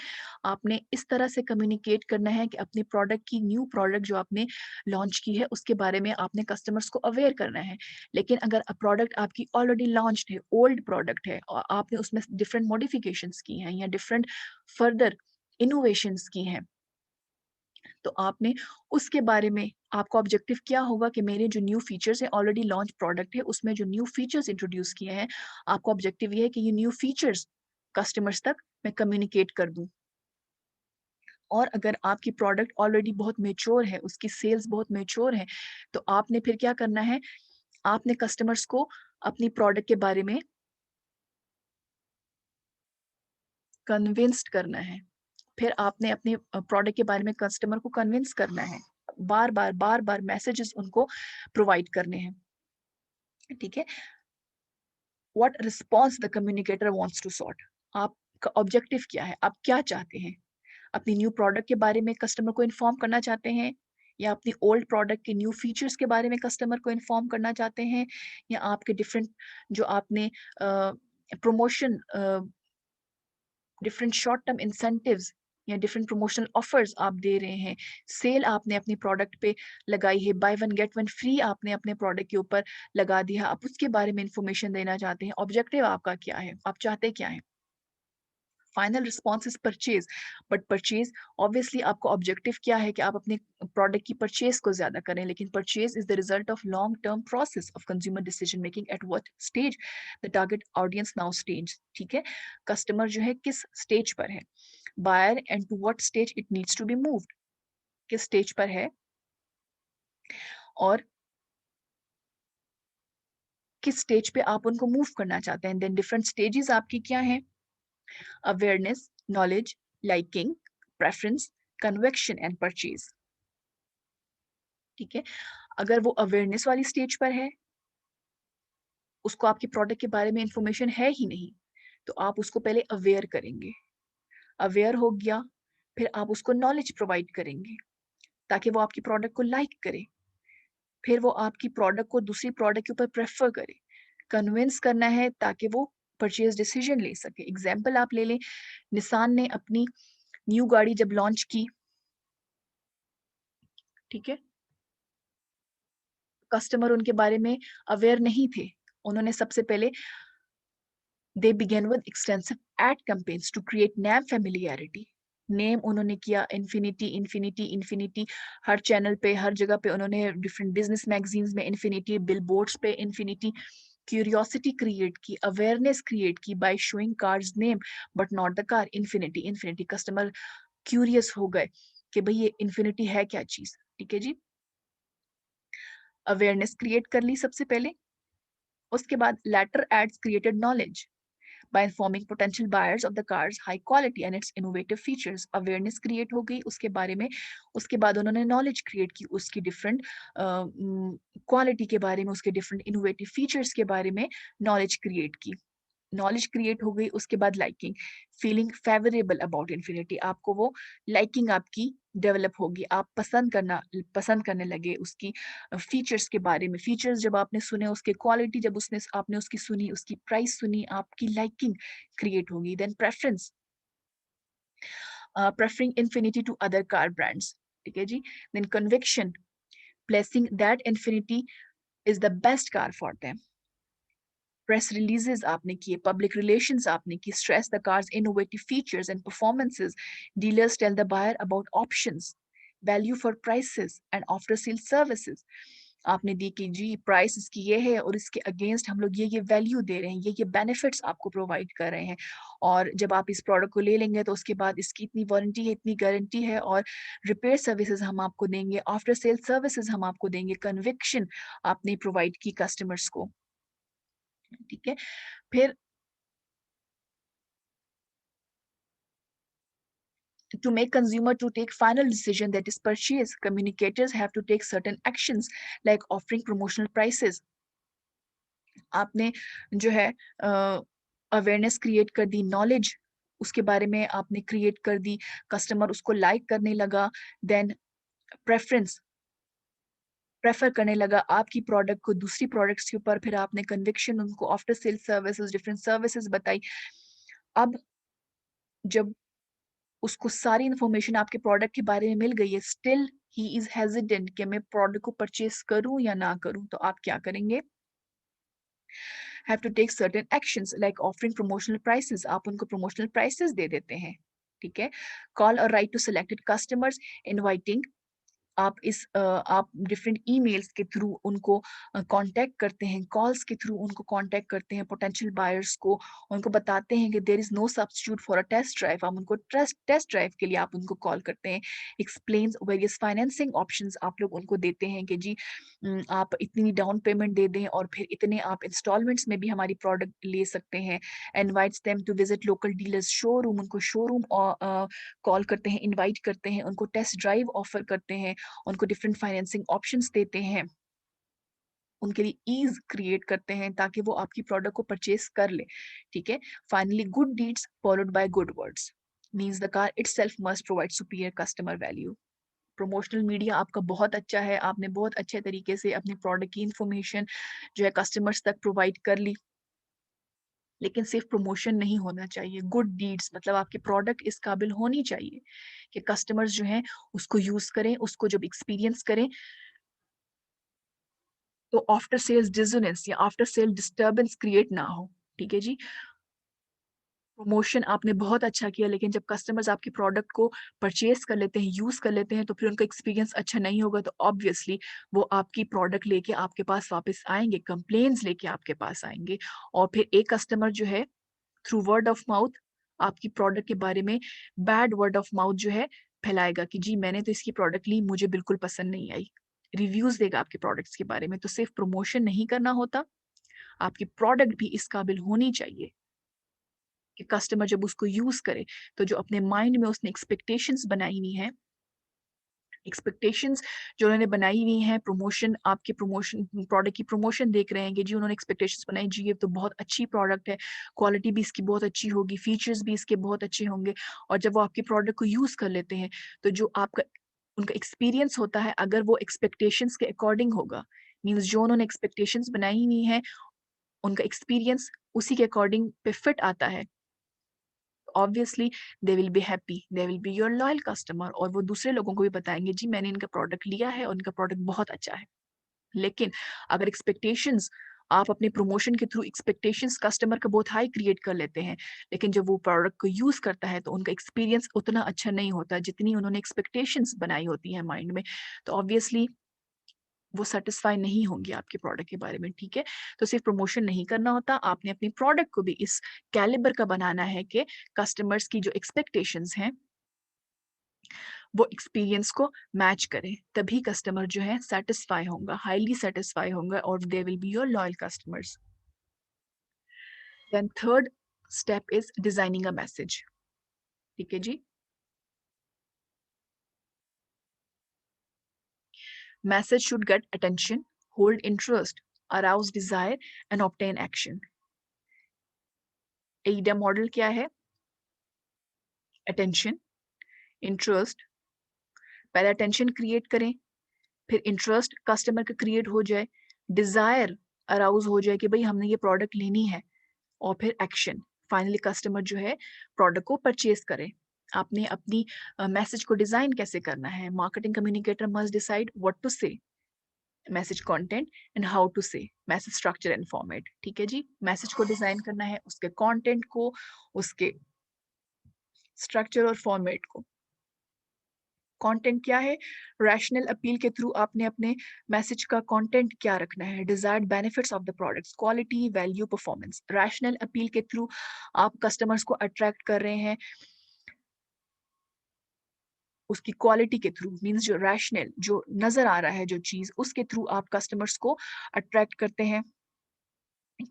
आपने इस तरह से कम्युनिकेट करना है कि अपनी प्रोडक्ट की, न्यू प्रोडक्ट जो आपने लॉन्च की है उसके बारे में आपने कस्टमर्स को अवेयर करना है। लेकिन अगर प्रोडक्ट आपकी ऑलरेडी लॉन्च्ड है, ओल्ड प्रोडक्ट है, और आपने उसमें डिफरेंट मॉडिफिकेशंस की हैं या डिफरेंट फर्दर इनोवेशंस की हैं, तो आपने उसके बारे में, आपका ऑब्जेक्टिव क्या होगा कि मेरे जो न्यू फीचर्स है, ऑलरेडी लॉन्च प्रोडक्ट है उसमें जो न्यू फीचर्स इंट्रोड्यूस किए हैं, आपका ऑब्जेक्टिव ये है कि ये न्यू फीचर्स कस्टमर्स तक मैं कम्युनिकेट कर दूं। और अगर आपकी प्रोडक्ट ऑलरेडी बहुत मेच्योर है, उसकी सेल्स बहुत मेच्योर है, तो आपने फिर क्या करना है? आपने कस्टमर्स को अपनी प्रोडक्ट के बारे में कन्विंस्ड करना है। फिर आपने अपने प्रोडक्ट के बारे में कस्टमर को कन्विंस करना है, बार बार मैसेजेस उनको प्रोवाइड करने हैं। ठीक है, what response the communicator wants to sort, आपका ऑब्जेक्टिव क्या है, आप क्या चाहते हैं? अपनी न्यू प्रोडक्ट के बारे में कस्टमर को इन्फॉर्म करना चाहते हैं, या अपनी ओल्ड प्रोडक्ट के न्यू फीचर्स के बारे में कस्टमर को इन्फॉर्म करना चाहते हैं, या आपके डिफरेंट जो आपने promotion, different short term incentives या डिफरेंट प्रमोशनल ऑफर्स आप दे रहे हैं, सेल आपने अपनी प्रोडक्ट पे लगाई है, by one get one free आपने अपने प्रोडक्ट के ऊपर लगा दिया, आप उसके बारे में इंफॉर्मेशन देना चाहते हैं। ऑब्जेक्टिव आपका क्या है, आप चाहते क्या है? Final response is purchase, but purchase obviously आपका ऑब्जेक्टिव क्या है कि आप अपने प्रोडक्ट की परचेज को ज्यादा करें, लेकिन purchase is the result of long term process of consumer decision making. At what stage the target audience now stage. ठीक है, कस्टमर जो है किस स्टेज पर है, buyer and to what stage it needs to be moved, किस stage पर है और किस स्टेज पे आप उनको मूव करना चाहते हैं। देन डिफरेंट स्टेजेस आपकी क्या है? Awareness, knowledge, liking, preference, convection and purchase. ठीक है, अगर वो अवेयरनेस वाली स्टेज पर है, उसको आपके प्रोडक्ट के बारे में इंफॉर्मेशन है ही नहीं, तो आप उसको पहले अवेयर करेंगे। अवेयर हो गया, फिर आप उसको नॉलेज प्रोवाइड करेंगे ताकि वो आपकी प्रोडक्ट को लाइक करे, फिर वो आपकी प्रोडक्ट को दूसरी प्रोडक्ट के ऊपर प्रेफर करे। कन्विंस करना है ताकि वो परचेज डिसीजन ले सके। एग्जाम्पल आप ले लें, निसान ने अपनी न्यू गाड़ी जब लॉन्च की, ठीक है, कस्टमर उनके बारे में अवेयर नहीं थे। उन्होंने सबसे पहले they began with extensive ad campaigns to create name familiarity. Name उन्होंने किया इन्फिनिटी इन्फिनिटी इन्फिनिटी, हर चैनल पे हर जगह पे उन्होंने डिफरेंट बिजनेस मैगजीन्स में इन्फिनिटी, बिलबोर्ड्स पे इन्फिनिटी, क्यूरियोसिटी क्रिएट की, अवेयरनेस क्रिएट की by showing cars name but not the car, infinity infinity, customer curious हो गए कि भाई ये इन्फिनिटी है क्या चीज। ठीक है जी, अवेयरनेस क्रिएट कर ली सबसे पहले। उसके बाद later ads created knowledge by informing potential buyers of the car's high quality and its innovative features, awareness create हो गई उसके बारे में। उसके बाद उन्होंने knowledge create की उसकी different quality के बारे में, उसके different innovative features के बारे में knowledge create की। नॉलेज क्रिएट हो गई उसके बाद liking, feeling favourable about infinity, आपको वो लाइकिंग आपकी डेवलप होगी, आप पसंद करने लगे उसकी फीचर्स के बारे में। फीचर्स जब आपने सुने, उसके क्वालिटी जब उसने आपने उसकी सुनी, उसकी प्राइस सुनी, आपकी लाइकिंग क्रिएट होगी। Then preference, preferring Infiniti to other car brands. ठीक है जी। Then conviction, placing that Infiniti is the best car for them. Press releases आपने किए, पब्लिक रिलेशंस आपने की, stress the car's innovative features and performances, dealers tell the buyer about options, value for prices and after sale services. आपने दी कि जी price इसकी ये है और इसके अगेंस्ट हम लोग ये वैल्यू दे रहे हैं, ये बेनिफिट्स आपको प्रोवाइड कर रहे हैं, और जब आप इस प्रोडक्ट को ले लेंगे तो उसके बाद इसकी इतनी वारंटी है, इतनी गारंटी है, और रिपेयर सर्विसेज हम आपको देंगे, आफ्टर सेल सर्विसेज हम आपको देंगे। कन्विक्शन आपने प्रोवाइड की कस्टमर्स को। ठीक है। फिर to make consumer to take final decision, that is purchase, communicators have to take certain actions like offering promotional prices। आपने जो है अवेयरनेस क्रिएट कर दी, नॉलेज उसके बारे में आपने क्रिएट कर दी, कस्टमर उसको लाइक करने लगा। देन प्रेफरेंस, प्रेफर करने लगा आपकी प्रोडक्ट को दूसरी प्रोडक्ट्स के ऊपर। फिर आपने कन्विक्शन, उनको after sale services, different services बताई। अब जब उसको सारी इंफॉर्मेशन आपके प्रोडक्ट के बारे में मिल गई है, स्टिल ही इज हेजिडेंट कि मैं प्रोडक्ट को परचेस करूं या ना करूं, तो आप क्या करेंगे? Have to take certain actions like offering promotional prices, आप उनको प्रमोशनल प्राइसेस दे देते हैं। ठीक है। Call or write to selected customers, inviting, आप डिफरेंट ईमेल्स के थ्रू उनको कांटेक्ट करते हैं, कॉल्स के थ्रू उनको कांटेक्ट करते हैं पोटेंशियल बायर्स को, उनको बताते हैं कि there is no substitute for a test drive, आप उनको टेस्ट ड्राइव के लिए आप उनको कॉल करते हैं। एक्सप्लेन्स वेरियस फाइनेंसिंग ऑप्शंस आप लोग उनको देते हैं कि जी आप इतनी डाउन पेमेंट दे दें और फिर इतने आप इंस्टॉलमेंट्स में भी हमारी प्रोडक्ट ले सकते हैं। Invites them to visit local dealers showroom, उनको शोरूम कॉल करते हैं, इनवाइट करते हैं, उनको टेस्ट ड्राइव ऑफर करते हैं, उनको डिफरेंट फाइनेंसिंग ऑप्शंस देते हैं, उनके लिए ईज क्रिएट करते हैं ताकि वो आपकी प्रोडक्ट को परचेज कर ले। ठीक है। Finally good deeds followed by good words means the car itself must provide superior customer value. Promotional media आपका बहुत अच्छा है, आपने बहुत अच्छे तरीके से अपनी प्रोडक्ट की इंफॉर्मेशन जो है कस्टमर्स तक प्रोवाइड कर ली, लेकिन सिर्फ प्रमोशन नहीं होना चाहिए, गुड डीड्स मतलब आपकी प्रोडक्ट इस काबिल होनी चाहिए कि कस्टमर्स जो हैं उसको यूज करें, उसको जब एक्सपीरियंस करें तो आफ्टर सेल्स डिसोनेंस या आफ्टर सेल डिस्टर्बेंस क्रिएट ना हो। ठीक है जी। प्रमोशन आपने बहुत अच्छा किया, लेकिन जब कस्टमर्स आपके प्रोडक्ट को परचेज कर लेते हैं, यूज कर लेते हैं, तो फिर उनका एक्सपीरियंस अच्छा नहीं होगा, तो ऑब्वियसली वो आपकी प्रोडक्ट लेके आपके पास वापस आएंगे, कंप्लेन्स लेके आपके पास आएंगे, और फिर एक कस्टमर जो है थ्रू वर्ड ऑफ माउथ आपकी प्रोडक्ट के बारे में बैड वर्ड ऑफ माउथ जो है फैलाएगा कि जी मैंने तो इसकी प्रोडक्ट ली, मुझे बिल्कुल पसंद नहीं आई, रिव्यूज देगा आपके प्रोडक्ट्स के बारे में। तो सिर्फ प्रमोशन नहीं करना होता, आपकी प्रोडक्ट भी इस काबिल होनी चाहिए कि कस्टमर जब उसको यूज करे तो जो अपने माइंड में उसने एक्सपेक्टेशंस बनाई हुई है, एक्सपेक्टेशंस जो उन्होंने बनाई हुई हैं, प्रमोशन आपके प्रमोशन प्रोडक्ट की प्रमोशन देख रहे हैं कि जी उन्होंने एक्सपेक्टेशंस बनाई, जी ये तो बहुत अच्छी प्रोडक्ट है, क्वालिटी भी इसकी बहुत अच्छी होगी, फीचर्स भी इसके बहुत अच्छे होंगे, और जब वो आपके प्रोडक्ट को यूज कर लेते हैं तो जो आपका उनका एक्सपीरियंस होता है अगर वो एक्सपेक्टेशंस के अकॉर्डिंग होगा, मीन्स जो उन्होंने एक्सपेक्टेशंस बनाई हुई हैं उनका एक्सपीरियंस उसी के अकॉर्डिंग पे फिट आता है, obviously they will be happy, they will be your loyal customer, और वो दूसरे लोगों को भी बताएंगे जी मैंने इनका प्रोडक्ट लिया है और इनका प्रोडक्ट बहुत अच्छा है। लेकिन अगर एक्सपेक्टेशंस आप अपने प्रमोशन के थ्रू एक्सपेक्टेशंस कस्टमर का बहुत हाई क्रिएट कर लेते हैं, लेकिन जब वो प्रोडक्ट को यूज़ करता है तो उनका एक्सपीरियंस उतना अच्छा नहीं होता जितनी उन्होंने एक्सपेक्टेशंस बनाई होती हैं माइंड में। तो ऑब्वियसली वो सैटिस्फाई नहीं होंगे आपके प्रोडक्ट के बारे में, ठीक है? तो सिर्फ प्रमोशन नहीं करना होता, आपने अपनी प्रोडक्ट को भी इस कैलिबर का बनाना है कि कस्टमर्स की जो एक्सपेक्टेशंस हैं वो एक्सपीरियंस को मैच करे, तभी कस्टमर जो है सेटिस्फाई होगा, हाईली सेटिस्फाई होगा और they will be your loyal customers. Then third step is designing a message. ठीक है जी। Message should get attention, hold interest, arouse desire and obtain action. AIDA model क्या है? अटेंशन, इंटरेस्ट, पहले attention create करें, फिर इंटरेस्ट कस्टमर का create हो जाए, डिजायर अराउज हो जाए कि भाई हमने ये प्रोडक्ट लेनी है, और फिर एक्शन, फाइनली कस्टमर जो है प्रोडक्ट को परचेज करे। आपने अपनी मैसेज को डिजाइन कैसे करना है? Marketing communicator must decide what to say, message content and how to say, message structure and format. ठीक है जी, मैसेज को डिजाइन करना है, उसके कंटेंट को, उसके स्ट्रक्चर और फॉर्मेट को। कंटेंट क्या है? रैशनल अपील के थ्रू आपने अपने मैसेज का कंटेंट क्या रखना है? Desired benefits of the products, quality, value, performance. Rational appeal के थ्रू आप कस्टमर्स को अट्रैक्ट कर रहे हैं उसकी क्वालिटी के थ्रू, मींस जो रैशनल जो नजर आ रहा है जो चीज, उसके थ्रू आप कस्टमर्स को अट्रैक्ट करते हैं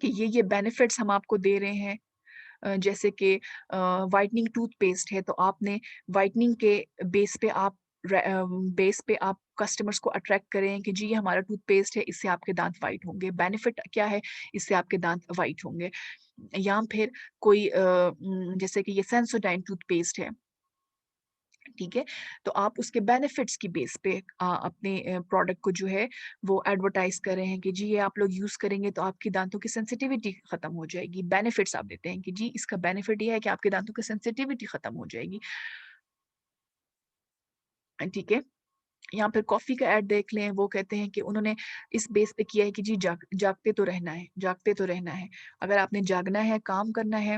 कि ये बेनिफिट्स हम आपको दे रहे हैं। जैसे कि वाइटनिंग टूथपेस्ट है तो आपने वाइटनिंग के बेस पे आप बेस पे आप कस्टमर्स को अट्रैक्ट करें कि जी ये हमारा टूथपेस्ट है, इससे आपके दांत वाइट होंगे। बेनिफिट क्या है? इससे आपके दांत वाइट होंगे। या फिर कोई जैसे कि ये सेंसोडाइन टूथपेस्ट है, ठीक है, तो आप उसके बेनिफिट्स की बेस पे अपने प्रोडक्ट को जो है वो एडवर्टाइज कर रहे हैं कि जी ये आप लोग यूज करेंगे तो आपकी दांतों की सेंसिटिविटी खत्म हो जाएगी। बेनिफिट्स आप देते हैं कि जी इसका बेनिफिट ये है कि आपके दांतों की सेंसिटिविटी खत्म हो जाएगी। ठीक है। यहाँ पर कॉफी का ऐड देख लें, वो कहते हैं कि उन्होंने इस बेस पे किया है कि जी जागते तो रहना है, जागते तो रहना है। अगर आपने जागना है, काम करना है,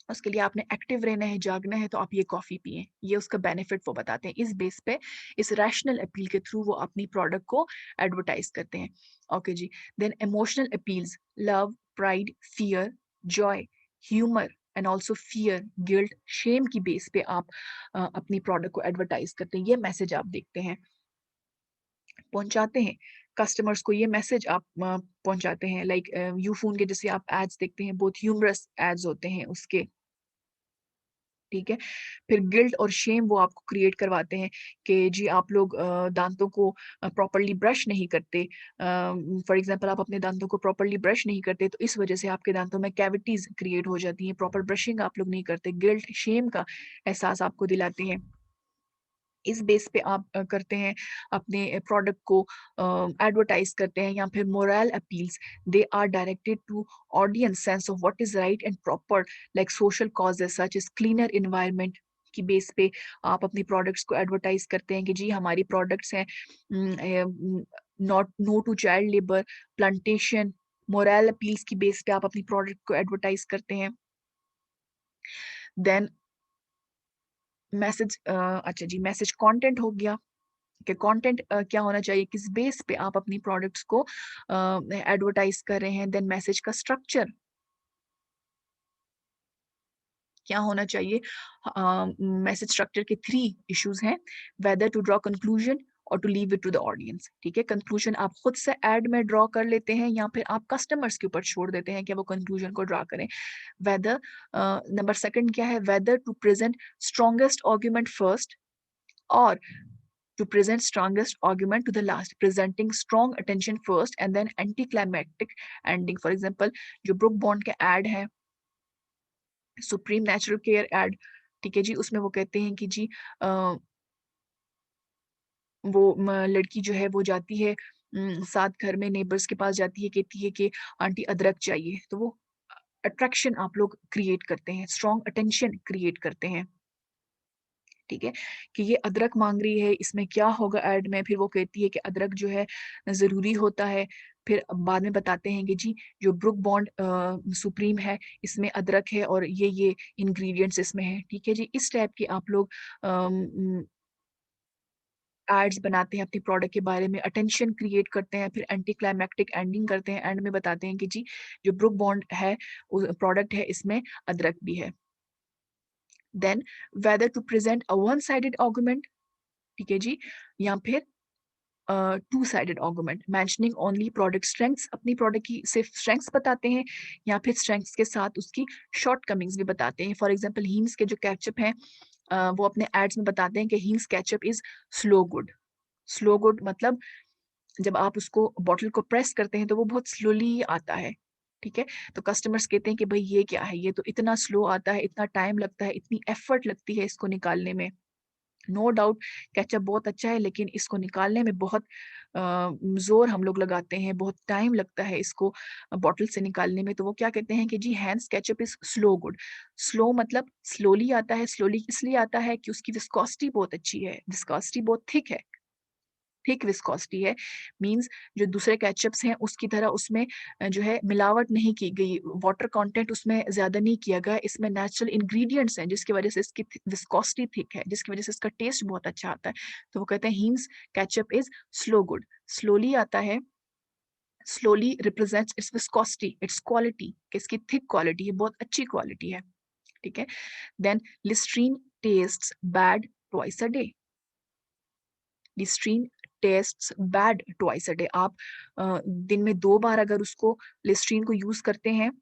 उसके लिए आपने एक्टिव रहना है, जागना है, तो आप ये कॉफी पिए। ये उसका बेनिफिट वो बताते हैं। इस बेस पे, इस रैशनल अपील के थ्रू वो अपनी प्रोडक्ट को एडवर्टाइज करते हैं। ओके जी। Then emotional appeals, love, pride, fear, joy, humour and also fear, guilt, shame की बेस पे आप अपनी प्रोडक्ट को एडवर्टाइज करते हैं। ये मैसेज आप देखते हैं, पहुंचाते हैं कस्टमर्स को। ये मैसेज आप पहुंचाते हैं। लाइक यूफोन के जैसे आप एड्स देखते हैं, बहुत ह्यूमरस एड्स होते हैं उसके। ठीक है। फिर गिल्ट और शेम वो आपको क्रिएट करवाते हैं कि जी आप लोग दांतों को प्रॉपरली ब्रश नहीं करते। फॉर एग्जांपल आप अपने दांतों को प्रॉपरली ब्रश नहीं करते तो इस वजह से आपके दांतों में कैविटीज क्रिएट हो जाती हैं। प्रॉपर ब्रशिंग आप लोग नहीं करते, गिल्ट शेम का एहसास आपको दिलाते हैं। इस बेस पे आप करते हैं, अपने प्रोडक्ट को एडवर्टाइज करते हैं। या फिर moral appeals, they are directed to audience sense of what is right and proper, like social causes such is cleaner environment की बेस पे आप अपनी प्रोडक्ट्स को एडवर्टाइज करते हैं कि जी हमारी प्रोडक्ट्स हैं not no to child labour, plantation. Moral appeals की बेस पे आप अपनी प्रोडक्ट को एडवर्टाइज करते हैं। देन मैसेज, अच्छा जी, मैसेज कंटेंट हो गया कि कंटेंट क्या होना चाहिए, किस बेस पे आप अपनी प्रोडक्ट्स को एडवर्टाइज कर रहे हैं। देन मैसेज का स्ट्रक्चर क्या होना चाहिए? मैसेज स्ट्रक्चर के 3 इश्यूज हैं, whether to draw conclusion or to leave it to the audience. ठीक है, कंक्लूजन आप खुद से एड में ड्रॉ कर लेते हैं या फिर आप कस्टमर्स के ऊपर छोड़ देते हैं कि वो कंक्लूजन को ड्रॉ करें। वेदर, नंबर सेकंड क्या है? Whether to present strongest argument first or to present strongest argument to the last, presenting strong attention first and then anticlimactic ending। For example, जो ब्रुक बॉन्ड का add है, supreme natural care add, ठीक है जी, उसमें वो कहते हैं कि जी वो लड़की जो है वो जाती है साथ घर में नेबर्स के पास जाती है, कहती है कि आंटी अदरक चाहिए, तो वो अट्रैक्शन आप लोग क्रिएट करते हैं, स्ट्रॉन्ग अटेंशन क्रिएट करते हैं। ठीक है, कि ये अदरक मांग रही है, इसमें क्या होगा ऐड में? फिर वो कहती है कि अदरक जो है ज़रूरी होता है, फिर बाद में बताते हैं कि जी जो ब्रुक बॉन्ड सुप्रीम है इसमें अदरक है और ये इंग्रेडिएंट्स इसमें है, ठीक है जी। इस टाइप के आप लोग एड्स बनाते हैं अपनी प्रोडक्ट के बारे में, अटेंशन क्रिएट करते हैं, फिर एंटी क्लाइमैक्टिक एंडिंग करते हैं, एंड में बताते हैं कि जी जो ब्रुक बॉन्ड है प्रोडक्ट है इसमें अदरक भी है। Then whether to present a one sided argument, ठीक है जी, या फिर two sided argument, mentioning only product strengths, अपनी प्रोडक्ट की सिर्फ स्ट्रेंथ्स बताते हैं, या फिर स्ट्रेंथ्स के साथ उसकी शॉर्ट कमिंग्स भी बताते हैं। फॉर एग्जांपल हीम्स के जो केचप हैं वो अपने एड्स में बताते हैं कि Heinz ketchup is slow good. Slow good मतलब जब आप उसको बॉटल को प्रेस करते हैं तो वो बहुत स्लोली आता है, ठीक है। तो कस्टमर्स कहते हैं कि भाई ये क्या है, ये तो इतना स्लो आता है, इतना टाइम लगता है, इतनी एफर्ट लगती है इसको निकालने में। नो डाउट केचप बहुत अच्छा है, लेकिन इसको निकालने में बहुत जोर हम लोग लगाते हैं, बहुत टाइम लगता है इसको बॉटल से निकालने में। तो वो क्या कहते हैं कि जी Heinz ketchup is slow good. Slow मतलब स्लोली आता है, स्लोली इसलिए आता है कि उसकी विस्कोसिटी बहुत अच्छी है, विस्कोसिटी बहुत थिक है, थिक विस्कोसिटी है। मींस जो दूसरे केचप्स हैं उसकी तरह उसमें जो है मिलावट नहीं की गई, वाटर कंटेंट उसमें ज्यादा नहीं किया गया, इसमें नेचुरल इंग्रेडिएंट्स हैं जिसकी वजह से इसकी विस्कोसिटी थिक है, जिसकी वजह से इसका टेस्ट बहुत अच्छा आता है। तो वो कहते हैं Heinz ketchup is slow good, slowly आता है, slowly represents its viscosity, its quality, कि इसकी थिक क्वालिटी है, बहुत अच्छी क्वालिटी है, ठीक है। Then Listerine tastes bad twice a day. Listerine tastes bad twice a day. आप दिन में 2 बार अगर उसको लिस्ट्रीन को यूज करते हैं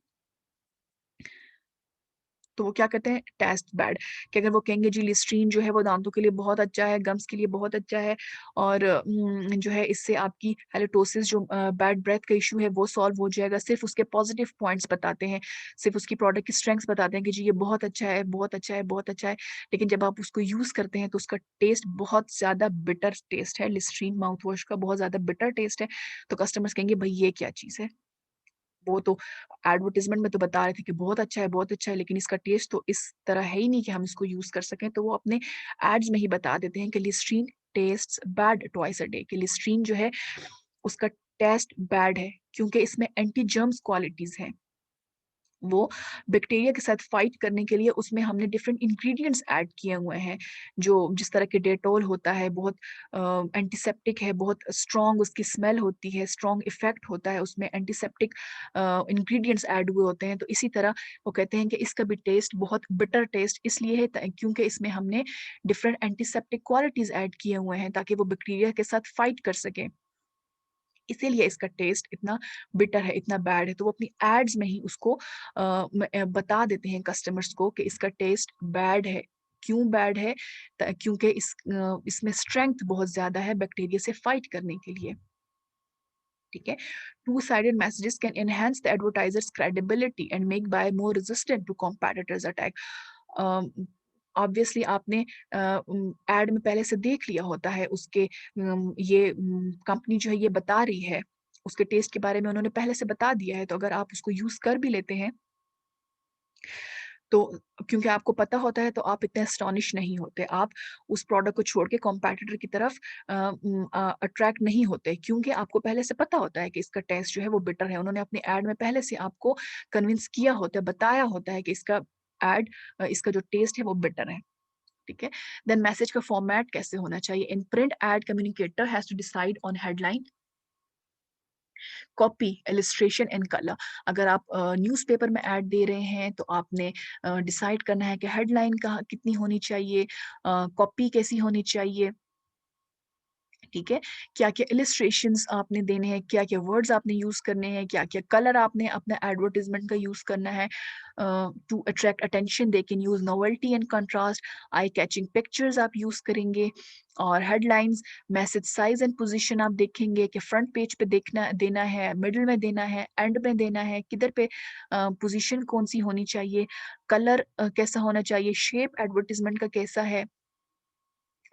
तो वो क्या कहते हैं टेस्ट बैड, कि अगर वो कहेंगे जी लिस्ट्रीन जो है वो दांतों के लिए बहुत अच्छा है, गम्स के लिए बहुत अच्छा है, और जो है इससे आपकी हेलिटोसिस जो बैड ब्रेथ का इशू है वो सॉल्व हो जाएगा, सिर्फ उसके पॉजिटिव पॉइंट्स बताते हैं, सिर्फ उसकी प्रोडक्ट की स्ट्रेंथ्स बताते हैं कि जी ये बहुत अच्छा है, बहुत अच्छा है, बहुत अच्छा है। लेकिन जब आप उसको यूज करते हैं तो उसका टेस्ट बहुत ज्यादा बिटर टेस्ट है, लिस्ट्रीन माउथ वॉश का बहुत ज्यादा बिटर टेस्ट है। तो कस्टमर्स कहेंगे भाई ये क्या चीज है, वो तो एडवर्टाइजमेंट में तो बता रहे थे कि बहुत अच्छा है, बहुत अच्छा है, लेकिन इसका टेस्ट तो इस तरह है ही नहीं कि हम इसको यूज कर सकें। तो वो अपने एड्स में ही बता देते हैं कि Listerine tastes bad twice a day, कि लिस्ट्रीन जो है उसका टेस्ट बैड है क्योंकि इसमें एंटी जर्म्स क्वालिटीज हैं। वो बैक्टीरिया के साथ फाइट करने के लिए उसमें हमने डिफरेंट इंग्रेडिएंट्स ऐड किए हुए हैं, जो जिस तरह के डेटॉल होता है बहुत एंटीसेप्टिक है, बहुत स्ट्रॉन्ग उसकी स्मेल होती है, स्ट्रॉन्ग इफेक्ट होता है, उसमें एंटीसेप्टिक इंग्रेडिएंट्स ऐड हुए होते हैं। तो इसी तरह वो कहते हैं कि इसका भी टेस्ट बहुत बिटर टेस्ट इसलिए है क्योंकि इसमें हमने डिफरेंट एंटीसेप्टिक क्वालिटीज ऐड किए हुए हैं ताकि वो बैक्टीरिया के साथ फाइट कर सके, इसीलिए इसका टेस्ट इतना बिटर है, इतना बैड है। तो वो अपनी एड्स में ही उसको बता देते हैं कस्टमर्स को कि इसका टेस्ट बैड है। क्यों बैड है? क्योंकि इसमें स्ट्रेंथ बहुत ज्यादा है बैक्टीरिया से फाइट करने के लिए, ठीक है। Two sided messages can enhance the advertisers credibility and make buy more resistant to competitors attack. Obviously आपने एड में पहले से देख लिया होता है उसके ये कंपनी जो है ये बता रही है, उसके टेस्ट के बारे में उन्होंने पहले से बता दिया है, तो अगर आप उसको यूज कर भी लेते हैं तो क्योंकि आपको पता होता है तो आप इतने अस्टॉनिश नहीं होते, आप उस प्रोडक्ट को छोड़ के कॉम्पिटिटर की तरफ अट्रैक्ट नहीं होते, क्योंकि आपको पहले से पता होता है कि इसका टेस्ट जो है वो बिटर है। उन्होंने अपने एड में पहले से आपको कन्विंस किया होता है, बताया होता है कि इसका एड इसका जो टेस्ट है वो बिटर है, ठीक है। देन मैसेज का फॉर्मेट कैसे होना चाहिए? In print ad communicator has to decide on headline, copy, illustration and colour. अगर आप न्यूज़पेपर में ऐड दे रहे हैं तो आपने डिसाइड करना है कि हेडलाइन कहाँ कितनी होनी चाहिए, कॉपी कैसी होनी चाहिए, ठीक है। क्या क्या इलिस्ट्रेशंस आपने देने हैं, क्या क्या वर्ड्स आपने यूज करने हैं, क्या क्या कलर आपने अपना एडवर्टाइजमेंट का यूज करना है। To attract attention they can use novelty and contrast, eye catching pictures आप यूज करेंगे। और headlines, message size and position आप देखेंगे कि फ्रंट पेज पे देखना देना है, मिडिल में देना है, एंड में देना है, किधर पे पोजीशन कौन सी होनी चाहिए, कलर कैसा होना चाहिए, शेप एडवर्टाइजमेंट का कैसा है,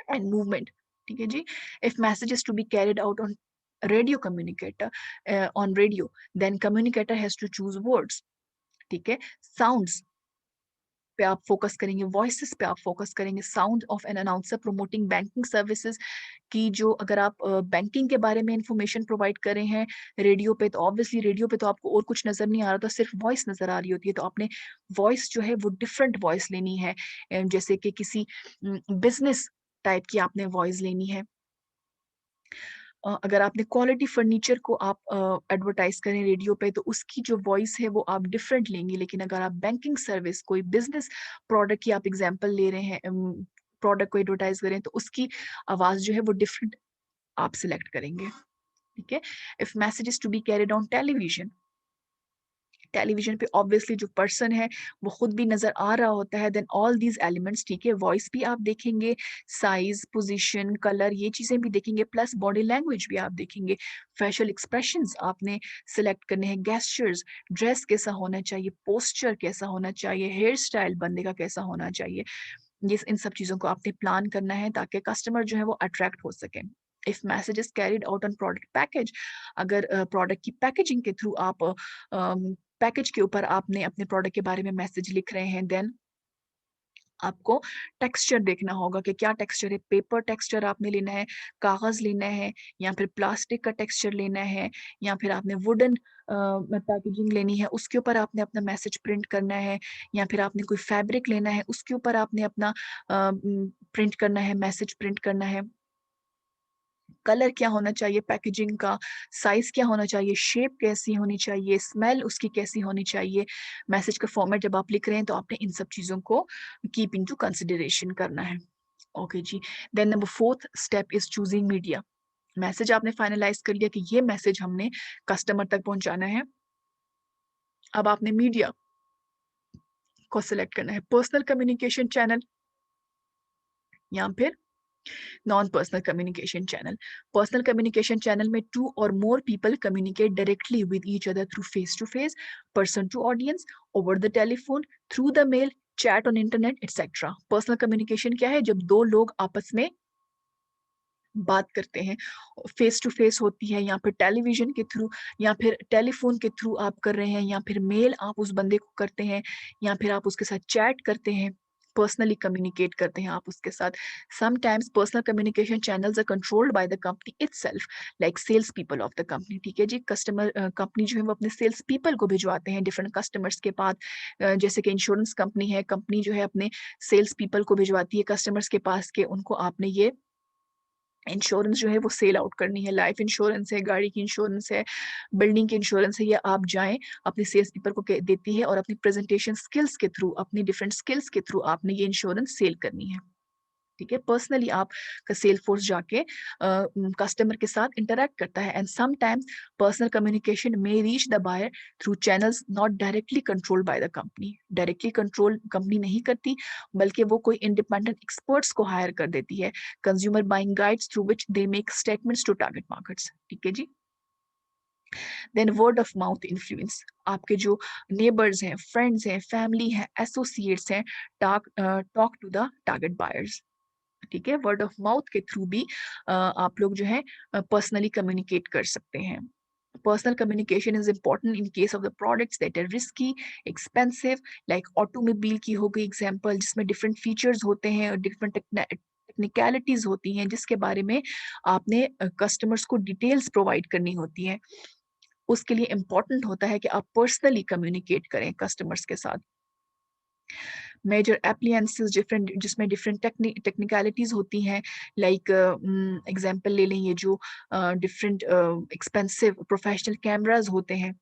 एंड मूवमेंट, ठीक है जी। If message is to be carried out on radio communicator on radio, then communicator has to choose words, ठीक है। साउंड्स, पे आप फोकस करेंगे, वॉइसेस पे आप फोकस करेंगे, sound of an announcer promoting banking services की जो अगर आप बैंकिंग के बारे में इंफॉर्मेशन प्रोवाइड कर रहे हैं रेडियो पे, तो ऑब्वियसली रेडियो पे तो आपको और कुछ नजर नहीं आ रहा था, सिर्फ वॉइस नजर आ रही होती है, तो आपने वॉइस जो है वो डिफरेंट वॉइस लेनी है, जैसे कि किसी बिजनेस टाइप की आपने वॉइस लेनी है। अगर आपने क्वालिटी फर्नीचर को आप एडवर्टाइज करें रेडियो पे, तो उसकी जो वॉइस है वो आप डिफरेंट लेंगे। लेकिन अगर आप बैंकिंग सर्विस, कोई बिजनेस प्रोडक्ट की आप एग्जांपल ले रहे हैं, प्रोडक्ट को एडवर्टाइज करें, तो उसकी आवाज जो है वो डिफरेंट आप सिलेक्ट करेंगे। ठीक है। If message is to be carried on television, television पे ऑब्वियसली जो पर्सन है वो खुद भी नजर आ रहा होता है, देन ऑल दीज एलिमेंट्स, ठीक है, वॉइस भी आप देखेंगे, साइज, पोजीशन, कलर, ये चीजें भी देखेंगे, प्लस बॉडी लैंग्वेज भी आप देखेंगे, फेशियल एक्सप्रेशंस आपने सिलेक्ट करने हैं, गेस्चर्स, ड्रेस कैसा होना चाहिए, पोस्चर कैसा होना चाहिए, हेयर स्टाइल बंदे का कैसा होना चाहिए, ये इन सब चीजों को आपने प्लान करना है ताकि कस्टमर जो है वो अट्रैक्ट हो सके। If message is carried out on product package, अगर प्रोडक्ट की पैकेजिंग के थ्रू आप पैकेज के ऊपर आपने अपने प्रोडक्ट के बारे में मैसेज लिख रहे हैं, देन आपको टेक्सचर देखना होगा कि क्या टेक्सचर है, पेपर टेक्सचर आपने लेना है, कागज लेना है, या फिर प्लास्टिक का टेक्सचर लेना है, या फिर आपने वुडन पैकेजिंग लेनी है, उसके ऊपर आपने अपना मैसेज प्रिंट करना है, या फिर आपने कोई फैब्रिक लेना है, उसके ऊपर आपने अपना प्रिंट करना है, मैसेज प्रिंट करना है। कलर क्या होना चाहिए पैकेजिंग का, साइज क्या होना चाहिए, शेप कैसी होनी चाहिए, स्मेल उसकी कैसी होनी चाहिए, मैसेज का फॉर्मेट जब आप लिख रहे हैं तो आपने इन सब चीजों को कीप इनटू कंसिडरेशन करना है। ओके जी। Then number fourth step is choosing media. Message आपने फाइनलाइज कर लिया कि ये मैसेज हमने कस्टमर तक पहुंचाना है, अब आपने मीडिया को सिलेक्ट करना है, पर्सनल कम्युनिकेशन चैनल या फिर non personal communication channel. Personal communication channel में two or more people communicate directly with each other through face to face, person to audience, over the telephone, through the mail, chat on internet etcetera. Personal communication क्या है, जब दो लोग आपस में बात करते हैं, फेस टू फेस होती है, या फिर टेलीविजन के थ्रू, या फिर टेलीफोन के थ्रू आप कर रहे हैं, या फिर मेल आप उस बंदे को करते हैं, या फिर आप उसके साथ चैट करते हैं, पर्सनली कम्युनिकेट करते हैं आप उसके साथ। Sometimes personal communication channels are controlled by the company itself, like sales people of the company. ठीक है जी, कस्टमर कंपनी जो है वो अपने सेल्स पीपल को भिजवाते हैं डिफरेंट कस्टमर्स के पास। जैसे कि इंश्योरेंस कंपनी है, कंपनी जो है अपने सेल्स पीपल को भिजवाती है कस्टमर्स के पास के उनको आपने ये इंश्योरेंस जो है वो सेल आउट करनी है, लाइफ इंश्योरेंस है, गाड़ी की इंश्योरेंस है, बिल्डिंग की इंश्योरेंस है, ये आप जाएं अपने सेल्स पीपल को देती है, और अपनी प्रेजेंटेशन स्किल्स के थ्रू, अपनी डिफरेंट स्किल्स के थ्रू आपने ये इंश्योरेंस सेल करनी है। ठीक है, पर्सनली आप का सेल फोर्स जाके कस्टमर के साथ इंटरेक्ट करता है। And sometimes personal communication may reach the buyer through channels not directly controlled by the company. Directly control company नहीं करती, बल्कि वो कोई इंडिपेंडेंट एक्सपर्ट्स को हायर कर देती है, consumer buying guides through which they make statements to target markets. ठीक है जी। Then word of mouth influence, आपके जो नेबर्स हैं, फ्रेंड्स हैं, फैमिली हैं, एसोसिएट्स हैं, talk to the target buyers. ठीक है, वर्ड ऑफ माउथ के थ्रू भी आप लोग जो है पर्सनली कम्युनिकेट कर सकते हैं। Personal communication is important in case of the products that are risky, expensive, like automobile की हो गई एग्जांपल, जिसमें डिफरेंट फीचर्स होते हैं और डिफरेंट टेक्निकलिटीज होती हैं, जिसके बारे में आपने कस्टमर्स को डिटेल्स प्रोवाइड करनी होती हैं। उसके लिए इम्पोर्टेंट होता है कि आप पर्सनली कम्युनिकेट करें कस्टमर्स के साथ। मेजर एप्लियंसेस डिफरेंट, जिसमें डिफरेंट टेक्निकलिटीज होती हैं, लाइक एग्जांपल ले लें, ये जो डिफरेंट एक्सपेंसिव प्रोफेशनल कैमरास होते हैं,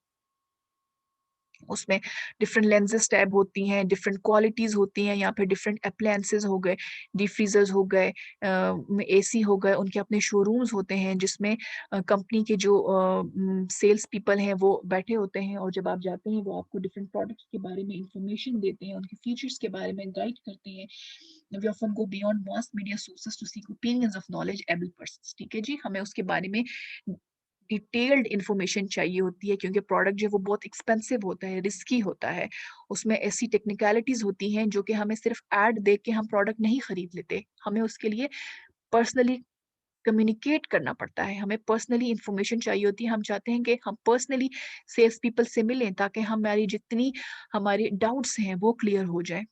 उसमें डिफरेंट लेंसेज टैब होती हैं, डिफरेंट क्वालिटीज होती हैं, या फिर डिफरेंट अप्लायंसेस हो गए, डीप फ्रीजर्स हो गए, एसी हो गए, उनके अपने शोरूम्स होते हैं जिसमें कंपनी के जो सेल्स पीपल हैं वो बैठे होते हैं, और जब आप जाते हैं वो आपको डिफरेंट प्रोडक्ट्स के बारे में इंफॉर्मेशन देते हैं, उनके फीचर्स के बारे में गाइड करते हैं। We often go beyond mass media sources to seek opinions of knowledgeable persons। ठीक है जी, हमें उसके बारे में डिटेल्ड इंफॉर्मेशन चाहिए होती है, क्योंकि प्रोडक्ट जो वो बहुत एक्सपेंसिव होता है, रिस्की होता है, उसमें ऐसी टेक्निकलिटीज होती हैं जो कि हमें सिर्फ एड देख के हम प्रोडक्ट नहीं खरीद लेते, हमें उसके लिए पर्सनली कम्युनिकेट करना पड़ता है, हमें पर्सनली इंफॉर्मेशन चाहिए होती है। हम चाहते हैं कि हम पर्सनली सेल्स पीपल से मिलें ताकि हमारी जितनी हमारी डाउट्स हैं वो क्लियर हो जाए।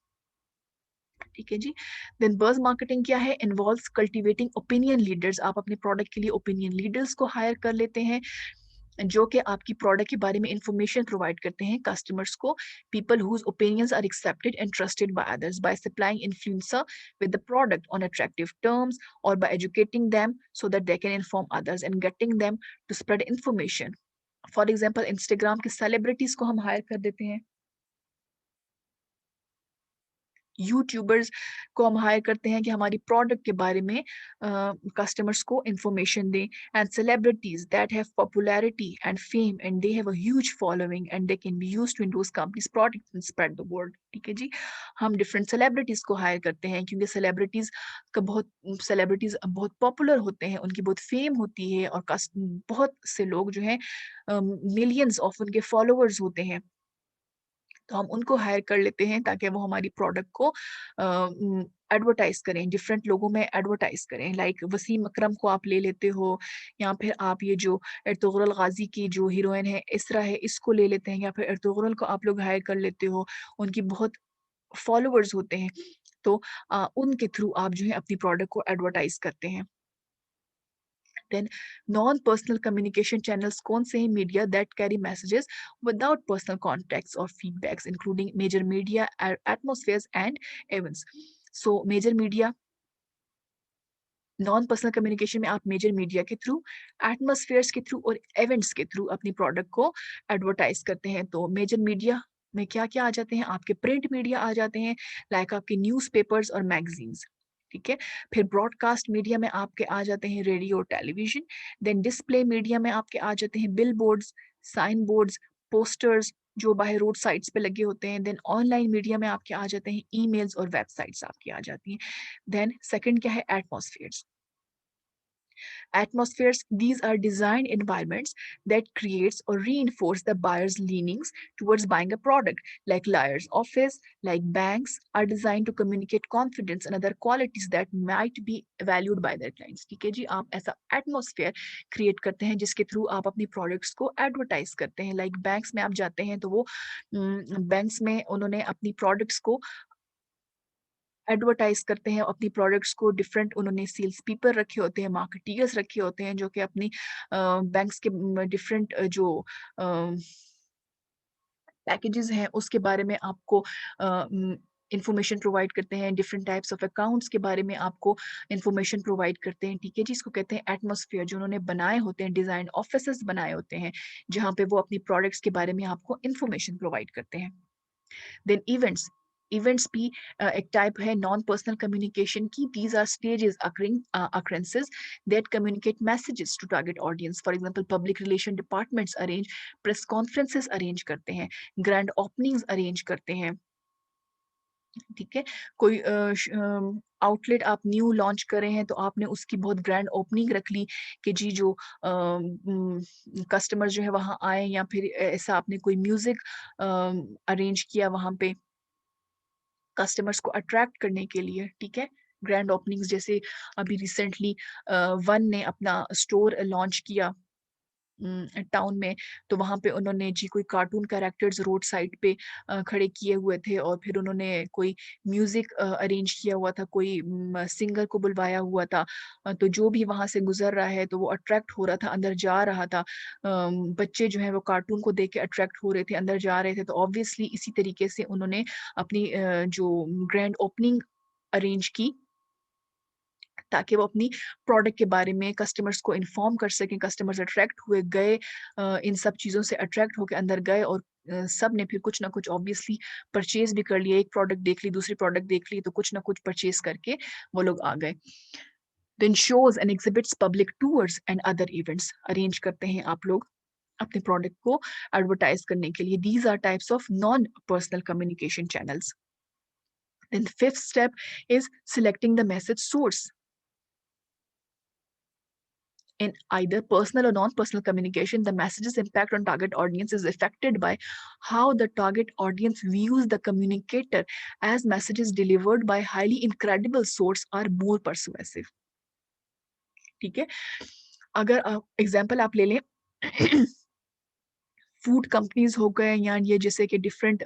ठीक है जी। देन बज़ मार्केटिंग क्या है? Involves cultivating opinion leaders. आप अपने प्रोडक्ट के लिए ओपिनियन लीडर्स को हायर कर लेते हैं जो कि आपकी प्रोडक्ट के बारे में इंफॉर्मेशन प्रोवाइड करते हैं कस्टमर्स को। People whose opinions are accepted and trusted by others by supplying influencer with the product on attractive terms और by educating them so that they can inform others and getting them to spread information. For example Instagram के celebrities को हम higher कर देते हैं, YouTubers को हम higher करते हैं कि हमारी प्रोडक्ट के बारे में कस्टमर्स को इंफॉर्मेशन दें। And celebrities that have popularity and fame and they have a huge following and they can be used to endorse companies products and spread the word. ठीक है जी। हम डिफरेंट सेलिब्रिटीज को higher करते हैं क्योंकि celebrities बहुत popular होते हैं, उनकी बहुत फेम होती है और बहुत से लोग जो हैं मिलियंस ऑफ उनके फॉलोअर्स होते हैं, तो हम उनको हायर कर लेते हैं ताकि वो हमारी प्रोडक्ट को एडवर्टाइज करें, डिफरेंट लोगों में एडवर्टाइज करें। लाइक वसीम अकरम को आप ले लेते हो, या फिर आप ये जो अर्तुगरुल गाजी की जो हीरोइन है इसरा है इसको ले लेते हैं, या फिर अर्तुगरुल को आप लोग हायर कर लेते हो, उनकी बहुत फॉलोअर्स होते हैं, तो उनके थ्रू आप जो है अपनी प्रोडक्ट को एडवर्टाइज करते हैं। Then non personal communication channels कौन से हैं? Media that carry messages without personal contacts और feedbacks including major media atmospheres and events. So major media, non personal communication में आप मेजर मीडिया के थ्रू, एटमॉस्फेयर्स के थ्रू और इवेंट्स के थ्रू अपनी प्रोडक्ट को एडवर्टाइज करते हैं। तो मेजर मीडिया में क्या क्या आ जाते हैं? आपके प्रिंट मीडिया आ जाते हैं, लाइक आपके न्यूज़पेपर्स और मैगजीन्स। ठीक है। फिर ब्रॉडकास्ट मीडिया में आपके आ जाते हैं रेडियो और टेलीविजन। देन डिस्प्ले मीडिया में आपके आ जाते हैं billboards, sign boards, posters जो बाहर रोड साइड्स पे लगे होते हैं। देन ऑनलाइन मीडिया में आपके आ जाते हैं ईमेल्स और वेबसाइट्स आपकी आ जाती हैं। देन सेकंड क्या है? एटमॉस्फेयर्स। Atmospheres, these are designed environments that creates or reinforce the buyer's leanings towards buying a product. Like lawyer's office, like banks, are designed to communicate confidence and other qualities that might be valued by their clients. ठीक है जी, आप ऐसा atmosphere create करते हैं जिसके through आप अपनी products को एडवर्टाइज करते हैं। लाइक बैंक्स में आप जाते हैं तो वो बैंक्स में उन्होंने अपनी प्रोडक्ट्स को एडवर्टाइज करते हैं, अपनी प्रोडक्ट्स को डिफरेंट उन्होंने सेल्स पीपल रखे होते हैं, मार्केटियर्स रखे होते हैं जो कि अपनी बैंक्स के डिफरेंट जो पैकेजेस हैं उसके बारे में आपको इंफॉर्मेशन प्रोवाइड करते हैं, डिफरेंट टाइप्स ऑफ अकाउंट्स के बारे में आपको इंफॉर्मेशन प्रोवाइड करते हैं। ठीक है जी, इसको कहते हैं एटमॉस्फेयर, जो उन्होंने बनाए होते हैं, डिजाइन ऑफिसेस बनाए होते हैं जहाँ पे वो अपनी प्रोडक्ट्स के बारे में आपको इंफॉर्मेशन प्रोवाइड करते हैं। देन इवेंट्स, इवेंट्स भी एक टाइप है नॉन पर्सनल कम्युनिकेशन की। These are stages occurrences that communicate messages to target audience. For example public relation departments arrange press conferences arrange करते हैं, ग्रैंड ओपनिंग्स अरेंज करते हैं। ठीक है। कोई आउटलेट आप न्यू लॉन्च कर रहे हैं तो आपने उसकी बहुत ग्रैंड ओपनिंग रख ली कि जी जो कस्टमर जो है वहां आए, या फिर ऐसा आपने कोई म्यूजिक अरेंज किया वहां पे कस्टमर्स को अट्रैक्ट करने के लिए। ठीक है। ग्रैंड ओपनिंग्स जैसे अभी रिसेंटली वन ने अपना स्टोर लॉन्च किया टाउन में, तो वहां पे उन्होंने जी कोई कार्टून कैरेक्टर्स रोड साइड पे खड़े किए हुए थे, और फिर उन्होंने कोई म्यूजिक अरेंज किया हुआ था, कोई सिंगर को बुलवाया हुआ था। तो जो भी वहां से गुजर रहा है तो वो अट्रैक्ट हो रहा था, अंदर जा रहा था। बच्चे जो है वो कार्टून को देख के अट्रैक्ट हो रहे थे, अंदर जा रहे थे। तो ऑब्वियसली इसी तरीके से उन्होंने अपनी जो ग्रैंड ओपनिंग अरेंज की ताकि वो अपनी प्रोडक्ट के बारे में कस्टमर्स को इन्फॉर्म कर सकें। कस्टमर्स अट्रैक्ट हुए, गए, इन सब चीज़ों से अट्रैक्ट होकर अंदर गए, और सब ने फिर कुछ ना कुछ ऑब्वियसली परचेज भी कर लिया। एक प्रोडक्ट देख ली, दूसरी प्रोडक्ट देख ली, तो कुछ ना कुछ परचेज करके वो लोग आ गए। Then shows and exhibits, public tours and other events arrange करते हैं आप लोग अपने प्रोडक्ट को एडवर्टाइज करने के लिए। These are types of non personal communication channels. Then fifth step is selecting the message source. In either personal or non-personal communication, the message's impact on target audience is affected by how the target audience views the communicator, as messages delivered by highly incredible source are more persuasive. ठीक है। अगर आप example आप ले लें food companies हो गए, या ये जैसे कि डिफरेंट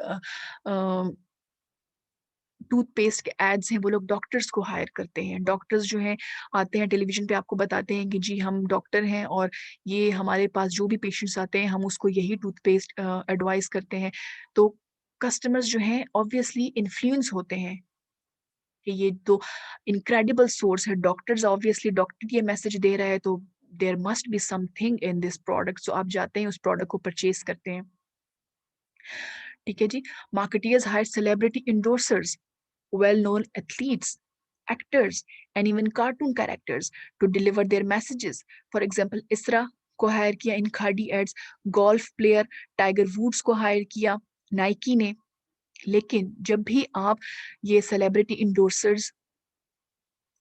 टूथपेस्ट के एड्स हैं, वो लोग डॉक्टर्स को हायर करते हैं। डॉक्टर्स जो हैं आते हैं टेलीविजन पे, आपको बताते हैं कि जी हम डॉक्टर हैं और ये हमारे पास जो भी पेशेंट्स आते हैं हम उसको यही टूथपेस्ट एडवाइस करते हैं। तो कस्टमर्स जो हैं ऑब्वियसली इन्फ्लुएंस होते हैं कि ये तो इनक्रेडिबल सोर्स है, डॉक्टर्स ऑब्वियसली डॉक्टर ये मैसेज दे रहा है तो there must be something in this product, so आप जाते हैं उस प्रोडक्ट को परचेज करते हैं। ठीक है जी। Marketers hire celebrity endorsers, well known athletes, actors and even cartoon characters to deliver their messages. For example इसरा को हायर किया in Khadi ads, golf player Tiger Woods को हायर किया नाइकी ने। लेकिन जब भी आप ये सेलिब्रिटी इंडोर्सर्स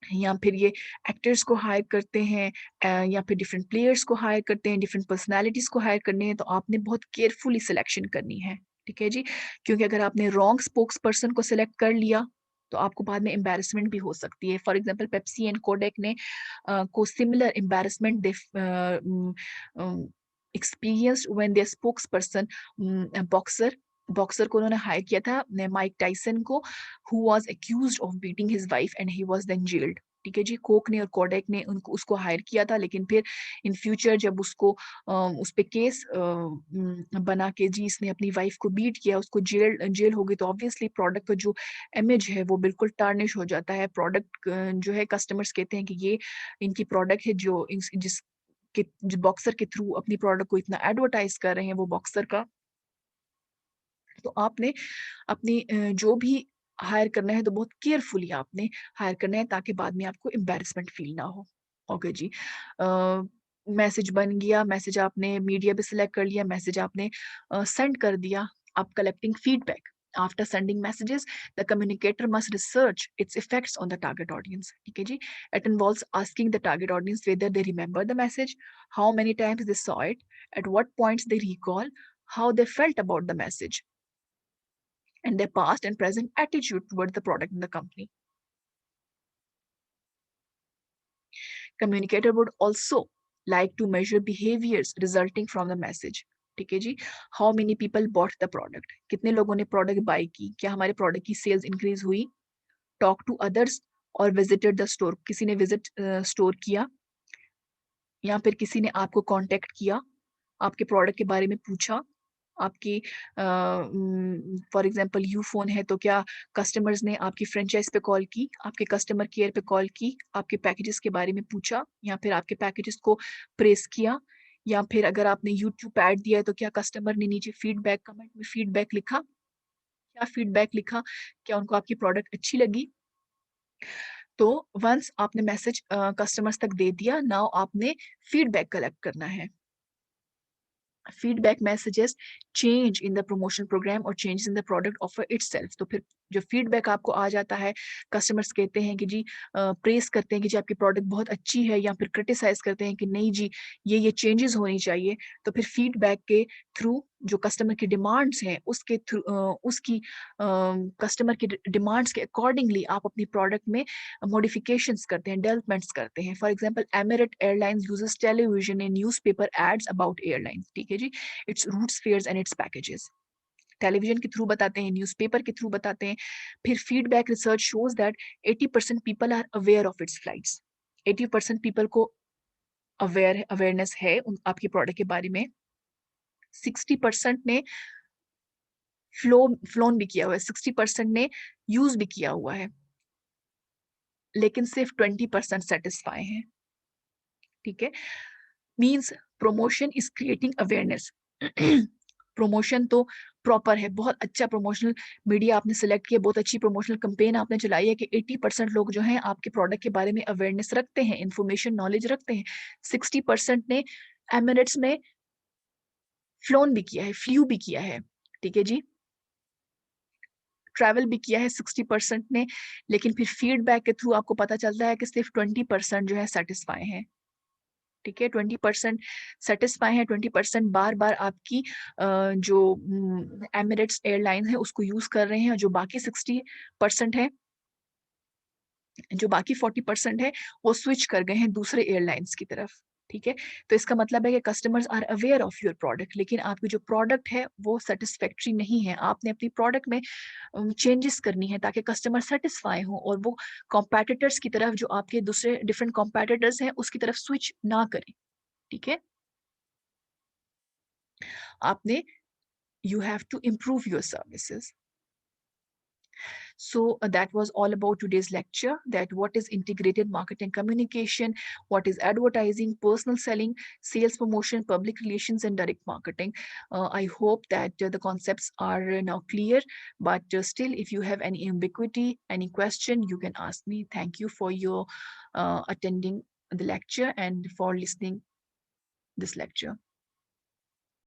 या फिर ये एक्टर्स को हायर करते हैं या फिर डिफरेंट प्लेयर्स को हायर करते हैं, डिफरेंट पर्सनालिटीज को हायर करने हैं, तो आपने बहुत केयरफुली सिलेक्शन करनी है। ठीक है जी। क्योंकि अगर आपने रॉन्ग स्पोक्स पर्सन को सिलेक्ट कर लिया तो आपको बाद में एम्बेरसमेंट भी हो सकती है। For example Pepsi and Kodak ने को similar embarrassment experienced when their spokesperson boxer boxer को उन्होंने हायर किया था माइक टाइसन को, who was accused of beating his wife and he was then jailed. ठीक है जी। कोक ने और कोडेक ने उनको उसको हायर किया था, लेकिन फिर इन फ्यूचर जब उसको उस पे केस बना के जी इसने अपनी वाइफ को बीट किया, उसको जेल हो गई, तो ऑब्वियसली प्रोडक्ट का जो इमेज है वो बिल्कुल टार्निश हो जाता है। प्रोडक्ट जो है कस्टमर्स कहते हैं कि ये इनकी प्रोडक्ट है जो जिस के बॉक्सर के थ्रू अपनी प्रोडक्ट को इतना एडवर्टाइज कर रहे हैं वो बॉक्सर का। तो आपने अपनी जो भी हायर करना है तो बहुत केयरफुली आपने हायर करना है ताकि बाद में आपको एम्बेरसमेंट फील ना हो। ओके जी। मैसेज बन गया, मैसेज आपने मीडिया पे सिलेक्ट कर लिया, मैसेज आपने सेंड कर दिया। आप collecting feedback after sending messages, the communicator must research its effects on the target audience. ठीक है जी। It involves asking the target audience whether they remember the message, how many times they saw it, at what points they recall, how they felt about the message, and their past and present attitude towards the product in the company. Communicator would also like to measure behaviors resulting from the message. ठीक है जी। How many people bought the product, कितने लोगों ने product bye की, क्या हमारे product की सेल्स इंक्रीज हुई। टॉक टू अदर्स और विजिटेड द स्टोर, किसी ने विजिट स्टोर किया या फिर किसी ने आपको कांटेक्ट किया, आपके प्रोडक्ट के बारे में पूछा। आपकी फॉर एग्जांपल यू फोन है तो क्या कस्टमर्स ने आपकी फ्रेंचाइज पे कॉल की, आपके कस्टमर केयर पे कॉल की, आपके पैकेजेस के बारे में पूछा या फिर आपके पैकेजेस को प्रेस किया, या फिर अगर आपने यूट्यूब पे ऐड दिया है तो क्या कस्टमर ने नीचे फीडबैक कमेंट में फीडबैक लिखा, क्या फीडबैक लिखा, क्या उनको आपकी प्रोडक्ट अच्छी लगी। तो वंस आपने मैसेज कस्टमर्स तक दे दिया, नाउ आपने फीडबैक कलेक्ट करना है। Feedback messages change in the promotion programme और change in the product offer itself. तो फिर जो फीडबैक आपको आ जाता है, कस्टमर्स कहते हैं कि जी प्रेस करते हैं कि जी आपकी प्रोडक्ट बहुत अच्छी है, या फिर क्रिटिसाइज करते हैं कि नहीं जी ये चेंजेस होनी चाहिए। तो फिर फीडबैक के थ्रू जो कस्टमर की डिमांड्स हैं उसके थ्रू उसकी कस्टमर की डिमांड्स के अकॉर्डिंगली आप अपनी प्रोडक्ट में मॉडिफिकेशंस करते हैं, डेवलपमेंट्स करते हैं। For example Emirate airlines uses television and newspaper ads about airlines. ठीक है जी। Its routes fares and its packages, television के थ्रू बताते हैं, न्यूज़पेपर के थ्रू बताते हैं। फिर feedback research shows that 80% people are aware of its flights, 80% people को अवेयरनेस है आपके प्रोडक्ट के बारे में। 60% ने फ्लोन भी किया हुआ है, 60% ने यूज भी किया हुआ है, लेकिन सिर्फ 20% सेटिस्फाई हैं। ठीक है। Means promotion is creating awareness. Promotion तो प्रॉपर है, बहुत अच्छा प्रमोशनल मीडिया आपने सेलेक्ट किया, बहुत अच्छी प्रमोशनल कैंपेन आपने चलाई है कि 80% लोग जो हैं आपके प्रोडक्ट के बारे में अवेयरनेस रखते हैं, इंफॉर्मेशन नॉलेज रखते हैं। 60% ने एमिरेट्स में फ्लोन भी किया है, फ्लू भी किया है। ठीक है जी। ट्रैवल भी किया है 60% ने, लेकिन फिर फीडबैक के थ्रू आपको पता चलता है कि सिर्फ 20% जो है सेटिस्फाई हैं। ठीक है। 20% सेटिस्फाई है, 20% बार बार आपकी जो एमिरेट्स एयरलाइन है उसको यूज कर रहे हैं, और जो बाकी 60% है, जो बाकी 40% है वो स्विच कर गए हैं दूसरे एयरलाइंस की तरफ। ठीक है, तो इसका मतलब है कि customers are aware of your product, लेकिन आपकी जो प्रोडक्ट है वो सेटिस्फैक्ट्री नहीं है। आपने अपनी प्रोडक्ट में चेंजेस करनी है ताकि कस्टमर सेटिस्फाई हो और वो कॉम्पिटिटर्स की तरफ, जो आपके दूसरे डिफरेंट कॉम्पिटिटर्स हैं, उसकी तरफ स्विच ना करें। ठीक है, आपने you have to improve your services. So that was all about today's lecture, that what is integrated marketing communication, what is advertising, personal selling, sales promotion, public relations, and direct marketing. I hope that the concepts are now clear, but still, if you have any ambiguity, any question, you can ask me. Thank you for your attending the lecture and for listening this lecture.